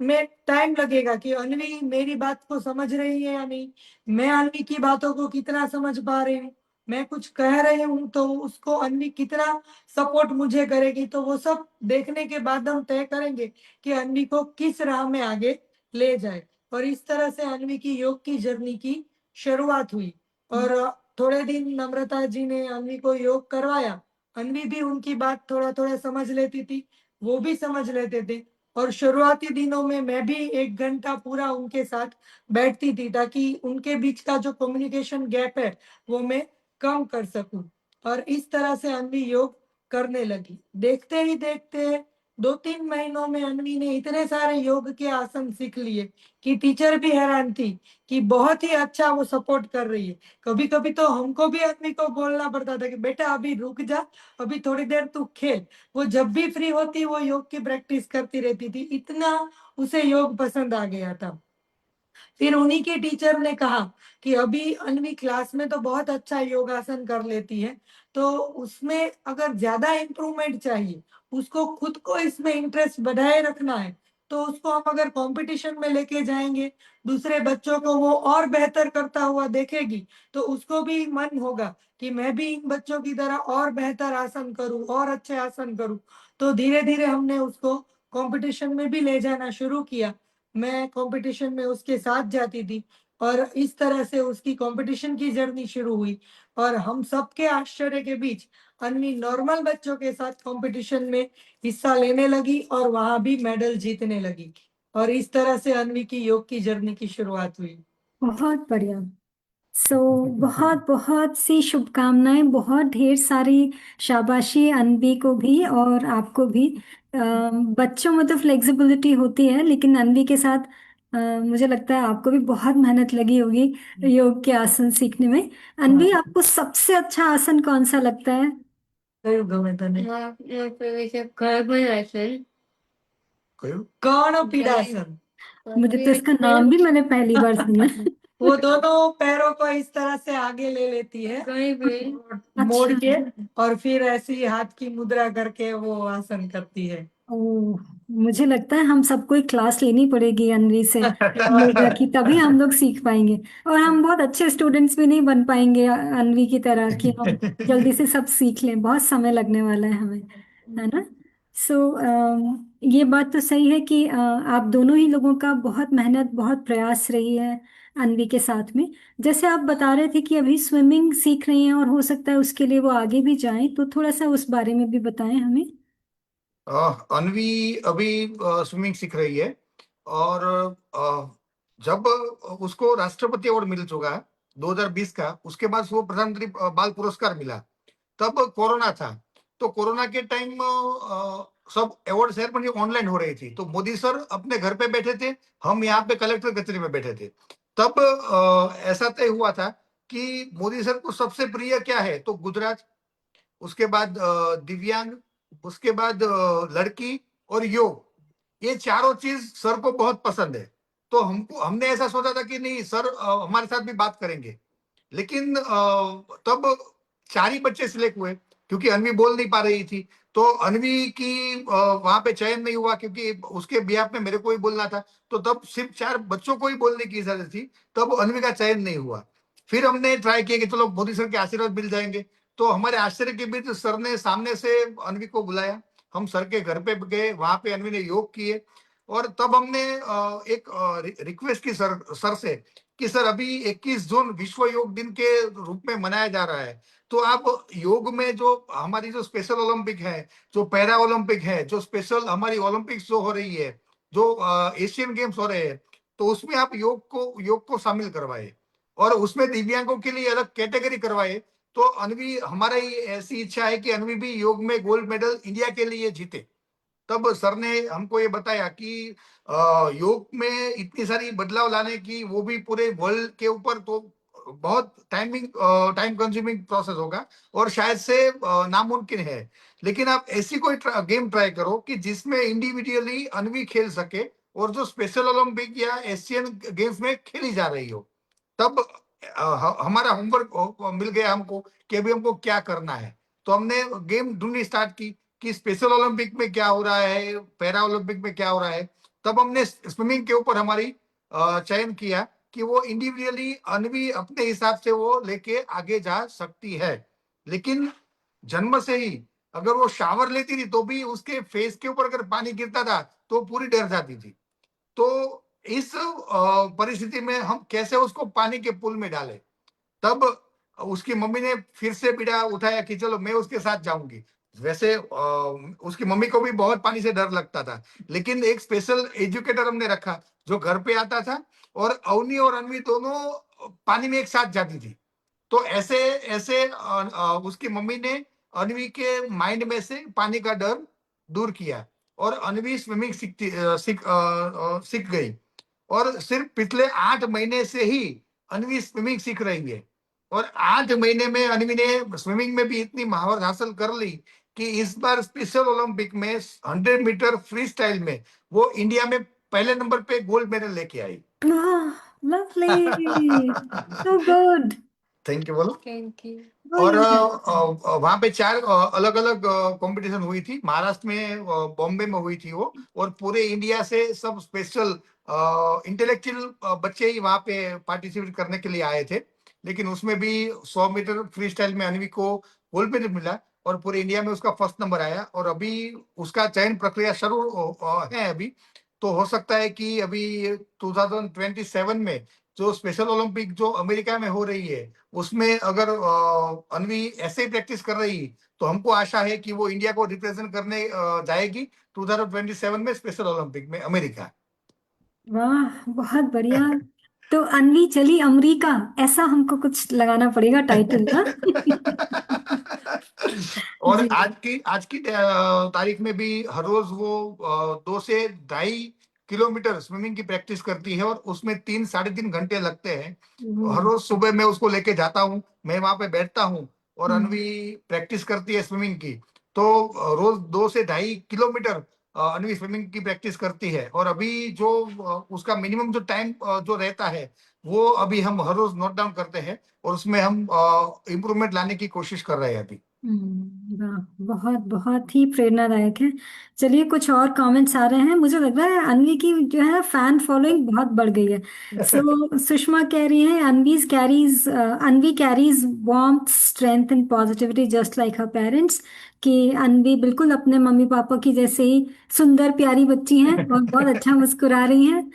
Speaker 3: में टाइम लगेगा कि अन्वी मेरी बात को समझ रही है या नहीं, मैं अन्वी की बातों को कितना समझ पा रही हूँ, मैं कुछ कह रही हूँ तो उसको अन्वी कितना सपोर्ट मुझे करेगी। तो वो सब देखने के बाद हम तय करेंगे कि अन्वी को किस राह में आगे ले जाए। और इस तरह से अन्वी की योग की जर्नी की शुरुआत हुई। और थोड़े दिन नम्रता जी ने अन्वी को योग करवाया। अन्वी भी उनकी बात थोड़ा थोड़ा समझ लेती थी, वो भी समझ लेते थे। और शुरुआती दिनों में मैं भी 1 घंटा पूरा उनके साथ बैठती थी, ताकि उनके बीच का जो कम्युनिकेशन गैप है वो मैं कम कर सकूं। और इस तरह से अन्वी योग करने लगी। देखते ही देखते 2-3 महीनों में अन्वी ने इतने सारे योग के आसन सीख लिए कि टीचर भी हैरान थी कि बहुत ही अच्छा वो सपोर्ट कर रही है। कभी कभी तो हमको भी अन्वी को बोलना पड़ता था कि बेटा अभी रुक जा, अभी थोड़ी देर तू खेल। वो जब भी फ्री होती वो योग की प्रैक्टिस करती रहती थी, इतना उसे योग पसंद आ गया था। फिर उन्हीं के टीचर ने कहा कि अभी अन्वी क्लास में तो बहुत अच्छा योगासन कर लेती है, तो उसमें अगर ज्यादा इम्प्रूवमेंट चाहिए, उसको खुद को इसमें इंटरेस्ट बढ़ाए रखना है, तो उसको हम अगर कंपटीशन में लेके जाएंगे, दूसरे बच्चों को वो और बेहतर करता हुआ देखेगी, तो उसको भी मन होगा कि मैं भी इन बच्चों की तरह और बेहतर आसन करूं और अच्छे आसन करूं। तो धीरे धीरे हमने उसको कंपटीशन में भी ले जाना शुरू किया। मैं कंपटीशन में उसके साथ जाती थी, और इस तरह से उसकी कंपटीशन की जर्नी शुरू हुई। और हम सबके आश्चर्य के बीच अन्वी नॉर्मल बच्चों के साथ कंपटीशन में हिस्सा लेने लगी और वहां भी मेडल जीतने लगी। और इस तरह से अन्वी की योग की जर्नी की शुरुआत हुई।
Speaker 1: बहुत बढ़िया। सो बहुत बहुत सी शुभकामनाएं, बहुत ढेर सारी शाबाशी अनवी को भी और आपको भी। बच्चों में तो फ्लेक्सिबिलिटी होती है, लेकिन अनवी के साथ मुझे लगता है आपको भी बहुत मेहनत लगी होगी योग के आसन सीखने में। अनवी,
Speaker 3: हाँ,
Speaker 1: आपको सबसे अच्छा आसन कौन सा लगता है?
Speaker 3: કયું ગમે તને?
Speaker 4: કર્મ
Speaker 2: કયું?
Speaker 3: कर्णपीडासन।
Speaker 1: मुझे तो इसका नाम भी मैंने पहली बार सुना है।
Speaker 3: वो दोनों पैरों को इस तरह से आगे ले लेती है, मोड़
Speaker 1: अच्छा।
Speaker 3: के, और फिर ऐसी हाथ की मुद्रा करके वो आसन करती है।
Speaker 1: ओह, मुझे लगता है हम सबको एक क्लास लेनी पड़ेगी अनवी से, योगा की, तभी हम लोग सीख पाएंगे। और हम बहुत अच्छे स्टूडेंट्स भी नहीं बन पाएंगे अनवी की तरह कि हम जल्दी से सब सीख लें, बहुत समय लगने वाला है हमें, है ना? सो ये बात तो सही है कि आप दोनों ही लोगों का बहुत मेहनत बहुत प्रयास रही है अनवी के साथ में। जैसे आप बता रहे थे कि अभी स्विमिंग सीख रही हैं और हो सकता है उसके लिए वो आगे भी जाएं, तो थोड़ा सा उस बारे में भी बताएं हमें।
Speaker 2: अनवी अभी स्विमिंग सीख रही है। और जब उसको राष्ट्रपति अवार्ड मिल चुका है 2020 का, उसके बाद वो प्रधानमंत्री बाल पुरस्कार मिला। तब कोरोना था, तो कोरोना के टाइम सब अवार्ड सेरेमनी ऑनलाइन हो रही थी, तो मोदी सर अपने घर पे बैठे थे, हम यहाँ पे कलेक्टर कचहरी में बैठे थे। तब ऐसा तय हुआ था कि मोदी सर को सबसे प्रिय क्या है, तो गुजरात, उसके बाद दिव्यांग, उसके बाद लड़की और योग, ये चारों चीज सर को बहुत पसंद है। तो हमने ऐसा सोचा था कि नहीं सर हमारे साथ भी बात करेंगे। लेकिन तब 4 ही बच्चे सिलेक्ट हुए, क्योंकि अनवी बोल नहीं पा रही थी। तो अनवी की वहां पे चयन नहीं हुआ, क्योंकि उसके बिहाफ में मेरे को ही बोलना था। तो तब सिर्फ 4 बच्चों को ही बोलने की इजाजत थी, तब अनवी का चयन नहीं हुआ। फिर हमने ट्राई किया कि चलो मोदी सर के आशीर्वाद मिल जाएंगे। तो हमारे आश्चर्य के बीच सर ने सामने से अनवी को बुलाया, हम सर के घर पे गए, वहां पे अनवी ने योग किए। और तब हमने एक रिक्वेस्ट की सर से कि सर अभी 21 जून विश्व योग दिन के रूप में मनाया जा रहा है, तो आप योग में जो हमारी जो स्पेशल ओलंपिक है, जो पैरा ओलंपिक है, जो स्पेशल हमारी ओलंपिक्स जो हो रही है, जो एशियन गेम्स हो रहे हैं, तो उसमें आप योग को शामिल करवाए और उसमें दिव्यांगों के लिए अलग कैटेगरी करवाए। तो अनवी, हमारा ही ऐसी इच्छा है कि अनवी भी योग में गोल्ड मेडल इंडिया के लिए जीते। तब सर ने हमको ये बताया कि योग में इतनी सारी बदलाव लाने की, वो भी पूरे वर्ल्ड के ऊपर, तो बहुत टाइम कंज्यूमिंग प्रोसेस होगा और शायद से नामुमकिन है। लेकिन आप ऐसी कोई गेम ट्राई करो कि जिसमें इंडिविजुअली अनवी खेल सके और जो स्पेशल ओलंपिक या एशियन गेम्स में खेली जा रही हो। तब हमारा होमवर्क मिल गया हमको कि अभी हमको क्या करना है। तो हमने गेम ढूंढनी स्टार्ट की कि स्पेशल ओलंपिक में क्या हो रहा है, पैरा ओलंपिक में क्या हो रहा है। तब हमने स्विमिंग के ऊपर हमारी चयन किया कि वो इंडिविजुअली अनवी अपने हिसाब से वो लेके आगे जा सकती है। लेकिन जन्म से ही अगर वो शावर लेती थी तो भी उसके फेस के ऊपर अगर पानी गिरता था तो पूरी डर जाती थी। तो इस परिस्थिति में हम कैसे उसको पानी के पूल में डालें। तब उसकी मम्मी ने फिर से बीड़ा उठाया कि चलो मैं उसके साथ जाऊंगी। वैसे उसकी मम्मी को भी बहुत पानी से डर लगता था, लेकिन एक स्पेशल एजुकेटर हमने रखा जो घर पे आता था, और अवनी और अनवी दोनों पानी में एक साथ जाती थी। तो ऐसे ऐसे उसकी मम्मी ने अनवी के माइंड में से पानी का डर दूर किया और अनवी स्विमिंग सीख गई। और सिर्फ पिछले 8 महीने से ही अनवी स्विमिंग सीख रही है। और 8 महीने में अनवी ने स्विमिंग में भी इतनी महारत हासिल कर ली कि इस बार स्पेशल ओलंपिक में 100 मीटर फ्री स्टाइल में वो इंडिया में पहले नंबर पे गोल्ड मेडल लेके आई।
Speaker 1: वाह, lovely, so good.
Speaker 2: Thank you बोलो।
Speaker 3: Thank you.
Speaker 2: और
Speaker 1: बोलिए।
Speaker 2: वहां पे 4 अलग अलग कंपटीशन हुई थी। महाराष्ट्र में, बॉम्बे में हुई थी वो, और पूरे इंडिया से सब स्पेशल इंटेलेक्चुअल बच्चे ही वहां पे पार्टिसिपेट करने के लिए आए थे। लेकिन उसमें भी 100 मीटर फ्री स्टाइल में अनवी को गोल्ड मेडल मिला और पूरे इंडिया में उसका फर्स्ट नंबर आया। और अभी उसका चयन प्रक्रिया शुरू है अभी। तो हो सकता है कि अभी 2027 में जो स्पेशल ओलंपिक जो अमेरिका में हो रही है, उसमें अगर अनवी ऐसे ही प्रैक्टिस कर रही, तो हमको आशा है कि वो इंडिया को रिप्रेजेंट करने जाएगी 2027 में स्पेशल ओलंपिक में अमेरिका।
Speaker 1: वाह, बहुत बढ़िया। तो अनवी चली अमरीका, ऐसा हमको कुछ लगाना पड़ेगा टाइटल ना।
Speaker 2: और
Speaker 1: जी।
Speaker 2: आज की तारीख में भी हर रोज वो 2 से 2.5 किलोमीटर स्विमिंग की प्रैक्टिस करती है, और उसमें 3 साढ़े 3 घंटे लगते हैं। हर
Speaker 1: हम्म।
Speaker 2: रोज सुबह मैं उसको लेके जाता हूँ, मैं वहां पे बैठता हूँ और
Speaker 1: हम्म।
Speaker 2: अनवी प्रैक्टिस करती है स्विमिंग की। तो रोज 2 से 2.5 किलोमीटर अनवी स्विमिंग की प्रैक्टिस करती है। और अभी जो उसका मिनिमम जो टाइम जो रहता है, वो अभी हम हर रोज नोट डाउन करते हैं और उसमें हम इम्प्रूवमेंट लाने की कोशिश कर रहे हैं अभी।
Speaker 1: वाह, बहुत बहुत ही प्रेरणादायक है। चलिए, कुछ और कमेंट्स आ रहे हैं। मुझे लग रहा है अनवी की जो है फैन फॉलोइंग बहुत बढ़ गई है। सो सुषमा कह रही है, Anvi carries warmth, strength and positivity just like her parents. कि अनवी बिल्कुल अपने मम्मी पापा की जैसे ही सुंदर प्यारी बच्ची हैं और बहुत अच्छा मुस्कुरा रही हैं।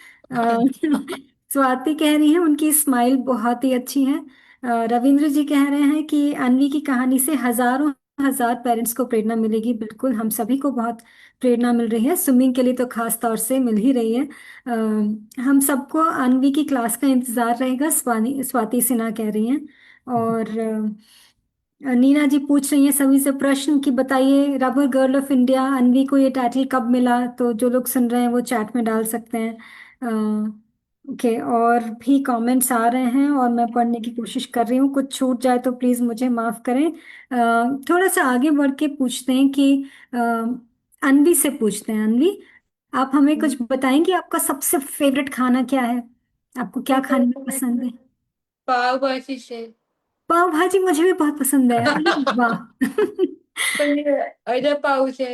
Speaker 1: स्वाति कह रही है उनकी स्माइल बहुत ही अच्छी है। रविंद्र जी कह रहे हैं कि अन्वी की कहानी से हजारों हजार पेरेंट्स को प्रेरणा मिलेगी। बिल्कुल, हम सभी को बहुत प्रेरणा मिल रही है, स्विमिंग के लिए तो खास तौर से मिल ही रही है। हम सबको अन्वी की क्लास का इंतजार रहेगा, स्वाति सिन्हा कह रही हैं। और नीना जी पूछ रही हैं सभी से प्रश्न कि बताइए, rubber girl of India Anvi को ये टाइटल कब मिला? तो जो लोग सुन रहे हैं वो चैट में डाल सकते हैं। ओके, और भी कमेंट्स आ रहे हैं और मैं पढ़ने की कोशिश कर रही हूँ। कुछ छूट जाए तो प्लीज़ मुझे माफ़ करें। थोड़ा सा आगे बढ़ के पूछते हैं कि अ, अनवी से पूछते हैं। अनवी, आप हमें कुछ बताएंगे, आपका सबसे फेवरेट खाना क्या है? आपको क्या खाने में पसंद है?
Speaker 3: पाव भाजी से।
Speaker 1: पाव भाजी मुझे भी बहुत पसंद है। अरे वाह!
Speaker 3: अरे पाव से।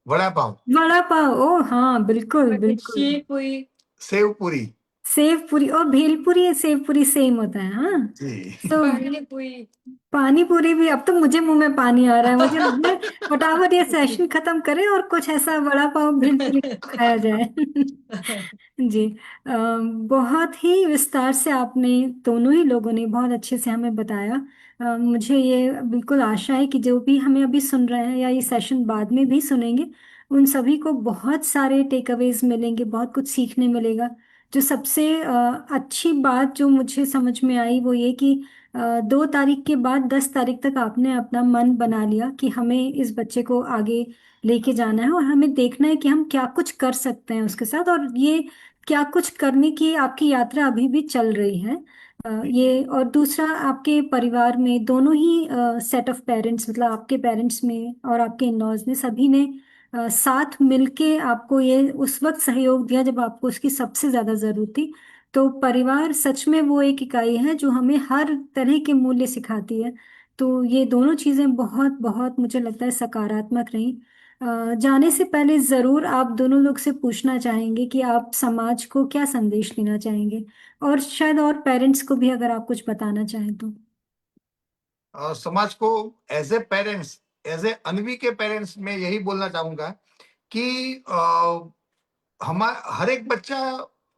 Speaker 2: वड़ा पाव,
Speaker 1: वड़ा पाव, ओ हाँ, बिल्कुल बिल्कुल।
Speaker 3: शीर पूरी।
Speaker 2: सेव पूरी।
Speaker 1: सेव पूरी और भेलपूरी, सेव पूरी सेम होता है, हाँ।
Speaker 2: जी।
Speaker 1: तो
Speaker 3: पानी पूरी।
Speaker 1: पानी पूरी भी, अब तो मुझे मुंह में पानी आ रहा है। मुझे लग रहा है फटाफट ये सेशन खत्म करें और कुछ ऐसा वड़ा पाव भेलपूरी खाया जाए। जी। बहुत ही विस्तार से आपने, दोनों ही लोगों ने बहुत अच्छे से हमें बताया। मुझे ये बिल्कुल आशा है कि जो भी हमें अभी सुन रहे हैं या ये सेशन बाद में भी सुनेंगे, उन सभी को बहुत सारे टेक अवेज मिलेंगे, बहुत कुछ सीखने मिलेगा। जो सबसे अच्छी बात जो मुझे समझ में आई वो ये कि 2 तारीख के बाद 10 तारीख तक आपने अपना मन बना लिया कि हमें इस बच्चे को आगे लेके जाना है और हमें देखना है कि हम क्या कुछ कर सकते हैं उसके साथ। और ये क्या कुछ करने की आपकी यात्रा अभी भी चल रही है। ये, और दूसरा, आपके परिवार में दोनों ही सेट ऑफ पेरेंट्स, मतलब आपके पेरेंट्स में और आपके इन लॉज ने, सभी ने साथ मिलके आपको ये उस वक्त सहयोग दिया जब आपको उसकी सबसे ज्यादा जरूरत थी। तो परिवार सच में वो एक इकाई है जो हमें हर तरह के मूल्य सिखाती है। तो ये दोनों चीजें बहुत बहुत मुझे लगता है सकारात्मक रही। जाने से पहले जरूर आप दोनों लोग से पूछना चाहेंगे कि आप समाज को क्या संदेश देना चाहेंगे, और शायद और पेरेंट्स को भी अगर आप कुछ बताना चाहें तो।
Speaker 2: समाज को, as a parents, as a Anvi के पेरेंट्स, मैं यही बोलना चाहूंगा कि हर एक बच्चा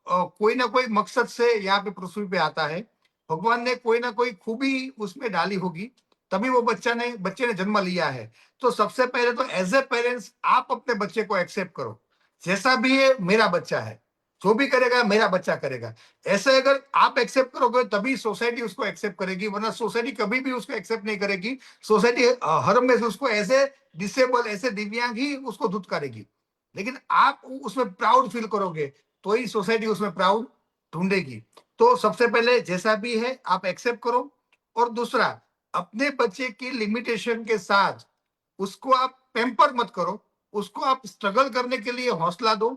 Speaker 2: कोई ना कोई मकसद से यहाँ पे पृथ्वी पे आता है। भगवान ने कोई ना कोई खूबी उसमें डाली होगी, तभी वो बच्चे ने जन्म लिया है। तो सबसे पहले तो एज ए पेरेंट्स आप अपने बच्चे को एक्सेप्ट करो, जैसा भी है मेरा बच्चा है, जो भी करेगा मेरा बच्चा करेगा। ऐसे अगर आप एक्सेप्ट करोगे तभी सोसाइटी उसको एक्सेप्ट करेगी, वरना सोसाइटी कभी भी उसको एक्सेप्ट नहीं करेगी। सोसाइटी हर में से उसको ऐसे डिसेबल, ऐसे दिव्यांग ही उसको धुतकारेगी। लेकिन आप उसमें प्राउड फील करोगे तो ही सोसाइटी उसमें प्राउड ढूंढेगी। तो सबसे पहले जैसा भी है आप एक्सेप्ट करो। और दूसरा, अपने बच्चे की लिमिटेशन के साथ उसको आप पेम्पर मत करो, उसको आप स्ट्रगल करने के लिए हौसला दो।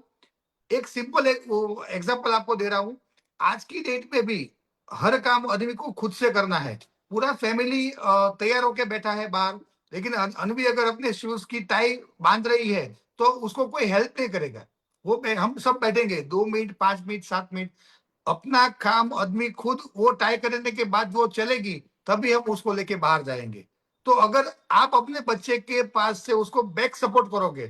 Speaker 2: एक सिंपल एक एग्जांपल आपको दे रहा हूं। आज की डेट में भी हर काम आदमी को खुद से करना है। पूरा फैमिली तैयार होके बैठा है बाहर, लेकिन अनवी अगर अपने शूज की टाई बांध रही है तो उसको कोई हेल्प नहीं करेगा। हम सब बैठेंगे 2 मिनट, 5 मिनट, 7 मिनट, अपना काम आदमी खुद, वो टाई करने के बाद वो चलेगी, तभी हम उसको लेके बाहर जाएंगे। तो अगर आप अपने बच्चे के पास से उसको बैक सपोर्ट करोगे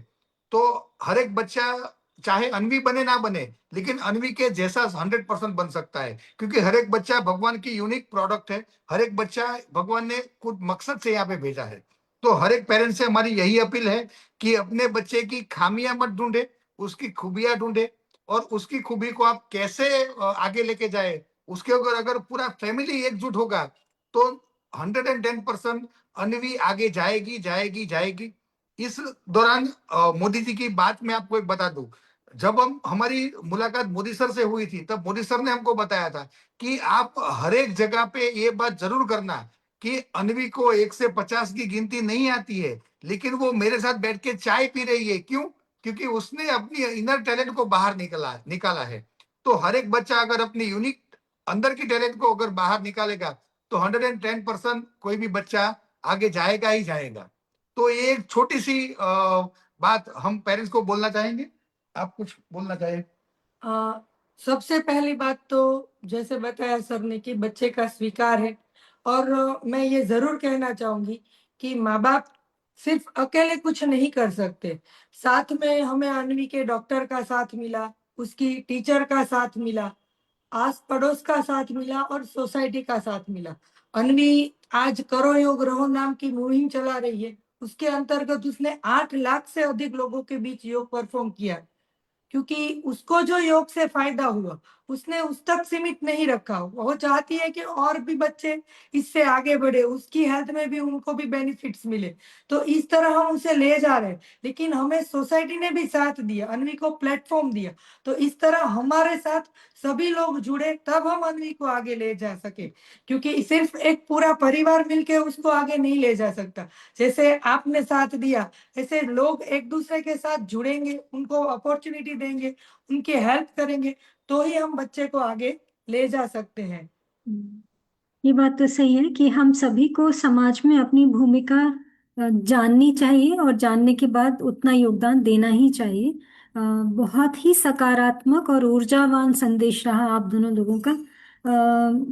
Speaker 2: तो हर एक बच्चा, चाहे अनवी बने ना बने, लेकिन अनवी के जैसा 100% बन सकता है, क्योंकि हर एक बच्चा भगवान की यूनिक प्रोडक्ट है। हर एक बच्चा भगवान ने कुछ मकसद से यहाँ पे भेजा है। तो हर एक पेरेंट्स से हमारी यही अपील है कि अपने बच्चे की खामियां मत ढूंढे, उसकी खूबियां ढूंढे, और उसकी खूबी को आप कैसे आगे लेके जाए, उसके ऊपर अगर पूरा फैमिली एकजुट होगा तो 110% अनवी आगे जाएगी जाएगी जाएगी। इस दौरान मोदी जी की बात मैं आपको एक बता दूं। जब हमारी मुलाकात मोदी सर से हुई थी तब मोदी सर ने हमको बताया था कि आप हर एक जगह पे ये बात जरूर करना कि अनवी को 1 से 50 की गिनती नहीं आती है, लेकिन वो मेरे साथ बैठ के चाय पी रही है। क्यों? क्योंकि उसने अपनी इनर टैलेंट को बाहर निकाला है। तो हर एक बच्चा अगर अपनी यूनिक अंदर की टैलेंट को अगर बाहर निकालेगा तो 110% कोई भी बच्चा आगे जाएगा ही जाएगा। तो ये एक छोटी सी बात हम पेरेंट्स को बोलना चाहेंगे। आप कुछ बोलना चाहें?
Speaker 3: अ, सबसे पहली बात तो जैसे बताया सर ने कि बच्चे का स्वीकार है और मैं ये ज़रूर कहना चाहूँगी कि माँ-बाप सिर्फ़ अकेले कुछ नहीं कर सकते। साथ में हमें अन्वी के डॉक्टर का साथ मिला, उसकी टीचर का साथ मिला, आस-पड़ोस का साथ मिला और सोसाइटी का साथ मिला। अन्वी आज करो योग रहो नाम की मुहिम चला रही है। उसके अंतर्गत उसने 8 लाख से अधिक लोगों के बीच योग परफ़ॉर्म किया। क्योंकि उसको जो योग से फ़ायदा हुआ, उसने उस तक सीमित नहीं रखा। वो चाहती है कि और भी बच्चे इससे आगे बढ़े, उसकी हेल्थ में भी उनको भी बेनिफिट्स मिले। तो इस तरह हम उसे ले जा रहे हैं, लेकिन हमें सोसाइटी ने भी साथ दिया, अन्वी को प्लेटफ़ॉर्म दिया। तो इस तरह हमारे साथ सभी लोग जुड़े तब हम अन्वी को आगे ले जा सके, क्योंकि सिर्फ़ एक पूरा परिवार मिलके उसको आगे नहीं ले जा सकता। जैसे आपने साथ दिया, ऐसे लोग एक-दूसरे के साथ जुड़ेंगे, उनको अपॉर्च्युनिटी देंगे, उनकी हेल्प करेंगे, तो ही हम बच्चे को आगे ले जा सकते हैं।
Speaker 1: ये बात तो सही है कि हम सभी को समाज में अपनी भूमिका जाननी चाहिए और जानने के बाद उतना योगदान देना ही चाहिए। बहुत ही सकारात्मक और ऊर्जावान संदेश रहा आप दोनों लोगों का।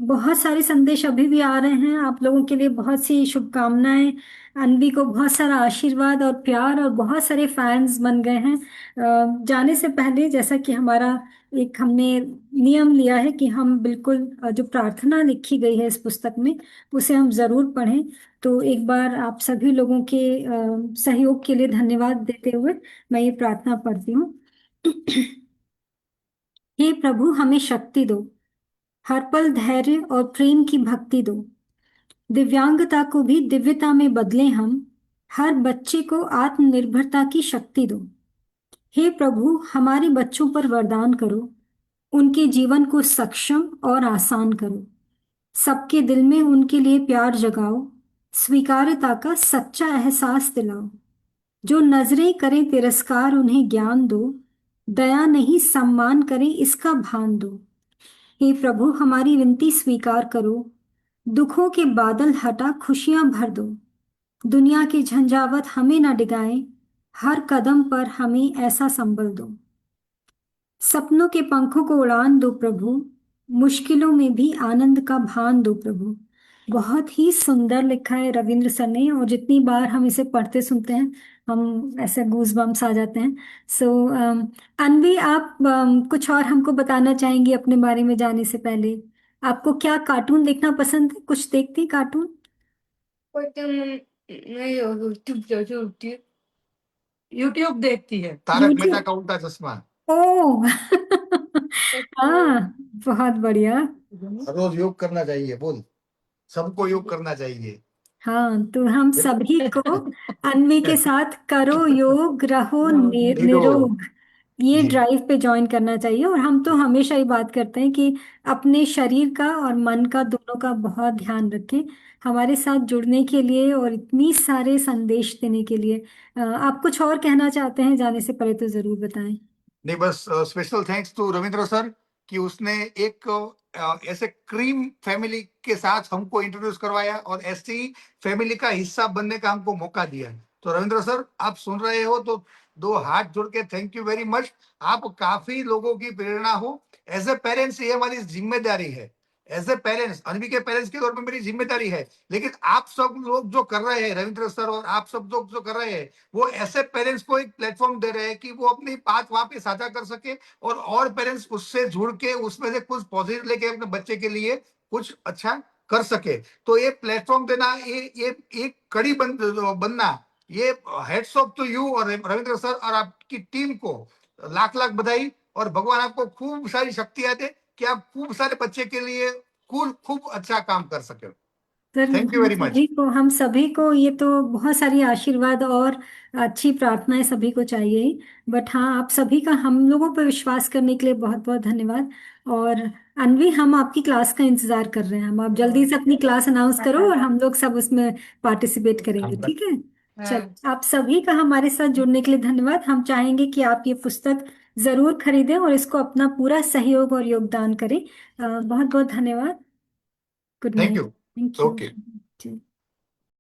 Speaker 1: बहुत सारे संदेश अभी भी आ रहे हैं। आप लोगों के लिए बहुत सी शुभकामनाएं। अनवी को बहुत सारा आशीर्वाद और प्यार और बहुत सारे फैंस बन गए हैं। जाने से पहले जैसा कि हमारा एक हमने नियम लिया है कि हम बिल्कुल जो प्रार्थना लिखी गई है इस पुस्तक में उसे हम जरूर पढ़ें। तो एक बार आप सभी लोगों के सहयोग के लिए धन्यवाद देते हुए मैं ये प्रार्थना पढ़ती हूँ। हे प्रभु, हमें शक्ति दो, हर पल धैर्य और प्रेम की भक्ति दो। दिव्यांगता को भी दिव्यता में बदलें हम, हर बच्चे को आत्मनिर्भरता की शक्ति दो। हे प्रभु, हमारे बच्चों पर वरदान करो, उनके जीवन को सक्षम और आसान करो। सबके दिल में उनके लिए प्यार जगाओ, स्वीकार्यता का सच्चा एहसास दिलाओ। जो नजरें करें तिरस्कार, उन्हें ज्ञान दो, दया नहीं सम्मान करें इसका भान दो। हे प्रभु, हमारी विनती स्वीकार करो, दुखों के बादल हटा खुशियां भर दो। दुनिया के झंझावत हमें न डिगाएं, हर कदम पर हमें ऐसा संबल दो। सपनों के पंखों को उड़ान दो प्रभु, मुश्किलों में भी आनंद का भान दो प्रभु। बहुत ही सुंदर लिखा है रविंद्र सर ने, और जितनी बार हम इसे पढ़ते सुनते हैं हम ऐसे गूज बम्स आ जाते हैं। सो अनवी, आप कुछ और हमको बताना चाहेंगी अपने बारे में जाने से पहले? आपको क्या कार्टून देखना पसंद है? कुछ देखती कार्टून?
Speaker 3: यूट्यूब देखती है।
Speaker 2: तारक मेहता
Speaker 1: यूट्यूब?
Speaker 2: का उल्टा चश्मा
Speaker 1: ओ हाँ, बहुत बढ़िया।
Speaker 2: रोज योग करना चाहिए, बोल, सबको योग करना चाहिए।
Speaker 1: हाँ, तो हम सभी को अन्वी के साथ करो योग रहो
Speaker 2: निरोग।
Speaker 1: निरोग, ये
Speaker 2: जी।
Speaker 1: ड्राइव पे ज्वाइन करना चाहिए। और हम तो हमेशा ही बात करते हैं कि अपने शरीर का और मन का दोनों का बहुत ध्यान रखें। हमारे साथ जुड़ने के लिए और इतनी सारे संदेश देने के लिए आप कुछ और कहना चाहते हैं जाने से पहले तो जरूर बताएं।
Speaker 2: नहीं, बस special thanks to Ravindra sir कि उसने एक ऐसे क्रीम फैमिली के साथ हमको इंट्रोड्यूस करवाया और ऐसी फैमिली का हिस्सा बनने का हमको मौका दिया। तो रविंद्र सर, आप सुन रहे हो तो दो हाथ जोड़ के थैंक यू वेरी मच। आप काफी लोगों की प्रेरणा हो। एज ए पेरेंट्स ये हमारी जिम्मेदारी है। एज ए पेरेंट्स, अनवी के पेरेंट्स के तौर पर मेरी जिम्मेदारी है। लेकिन आप सब लोग जो कर रहे हैं, रविंद्र सर और आप सब लोग जो कर रहे हैं, वो ऐसे पेरेंट्स को एक प्लेटफॉर्म दे रहे हैं कि वो अपनी बात वहां पे साझा कर सके और पेरेंट्स उससे जुड़ के उसमें से कुछ पॉजिटिव लेके अपने बच्चे के लिए कुछ अच्छा कर सके। तो ये प्लेटफॉर्म देना, ये एक कड़ी बनना, ये हेड्स ऑफ टू यू और रविंद्र सर और आपकी टीम को लाख लाख बधाई। और भगवान आपको खूब सारी शक्तियां दे कि आप खूब सारे बच्चे के लिए खूब अच्छा काम कर सके।
Speaker 1: Sir,
Speaker 2: thank you very much.
Speaker 1: हम सभी को ये तो बहुत सारी आशीर्वाद और अच्छी प्रार्थनाएं सभी को चाहिए ही। बट हाँ, आप सभी का हम लोगों पर विश्वास करने के लिए बहुत बहुत धन्यवाद। और अनवी, हम आपकी क्लास का इंतजार कर रहे हैं। हम आप जल्दी से अपनी क्लास अनाउंस करो और हम लोग सब उसमें पार्टिसिपेट करेंगे, ठीक है? चल, आप सभी का हमारे साथ जुड़ने के लिए धन्यवाद। हम चाहेंगे कि आप ये पुस्तक जरूर खरीदें और इसको अपना पूरा सहयोग और योगदान करें। बहुत बहुत धन्यवाद। Good
Speaker 2: thank
Speaker 1: night.
Speaker 2: You.
Speaker 1: Thank
Speaker 2: okay.
Speaker 1: You.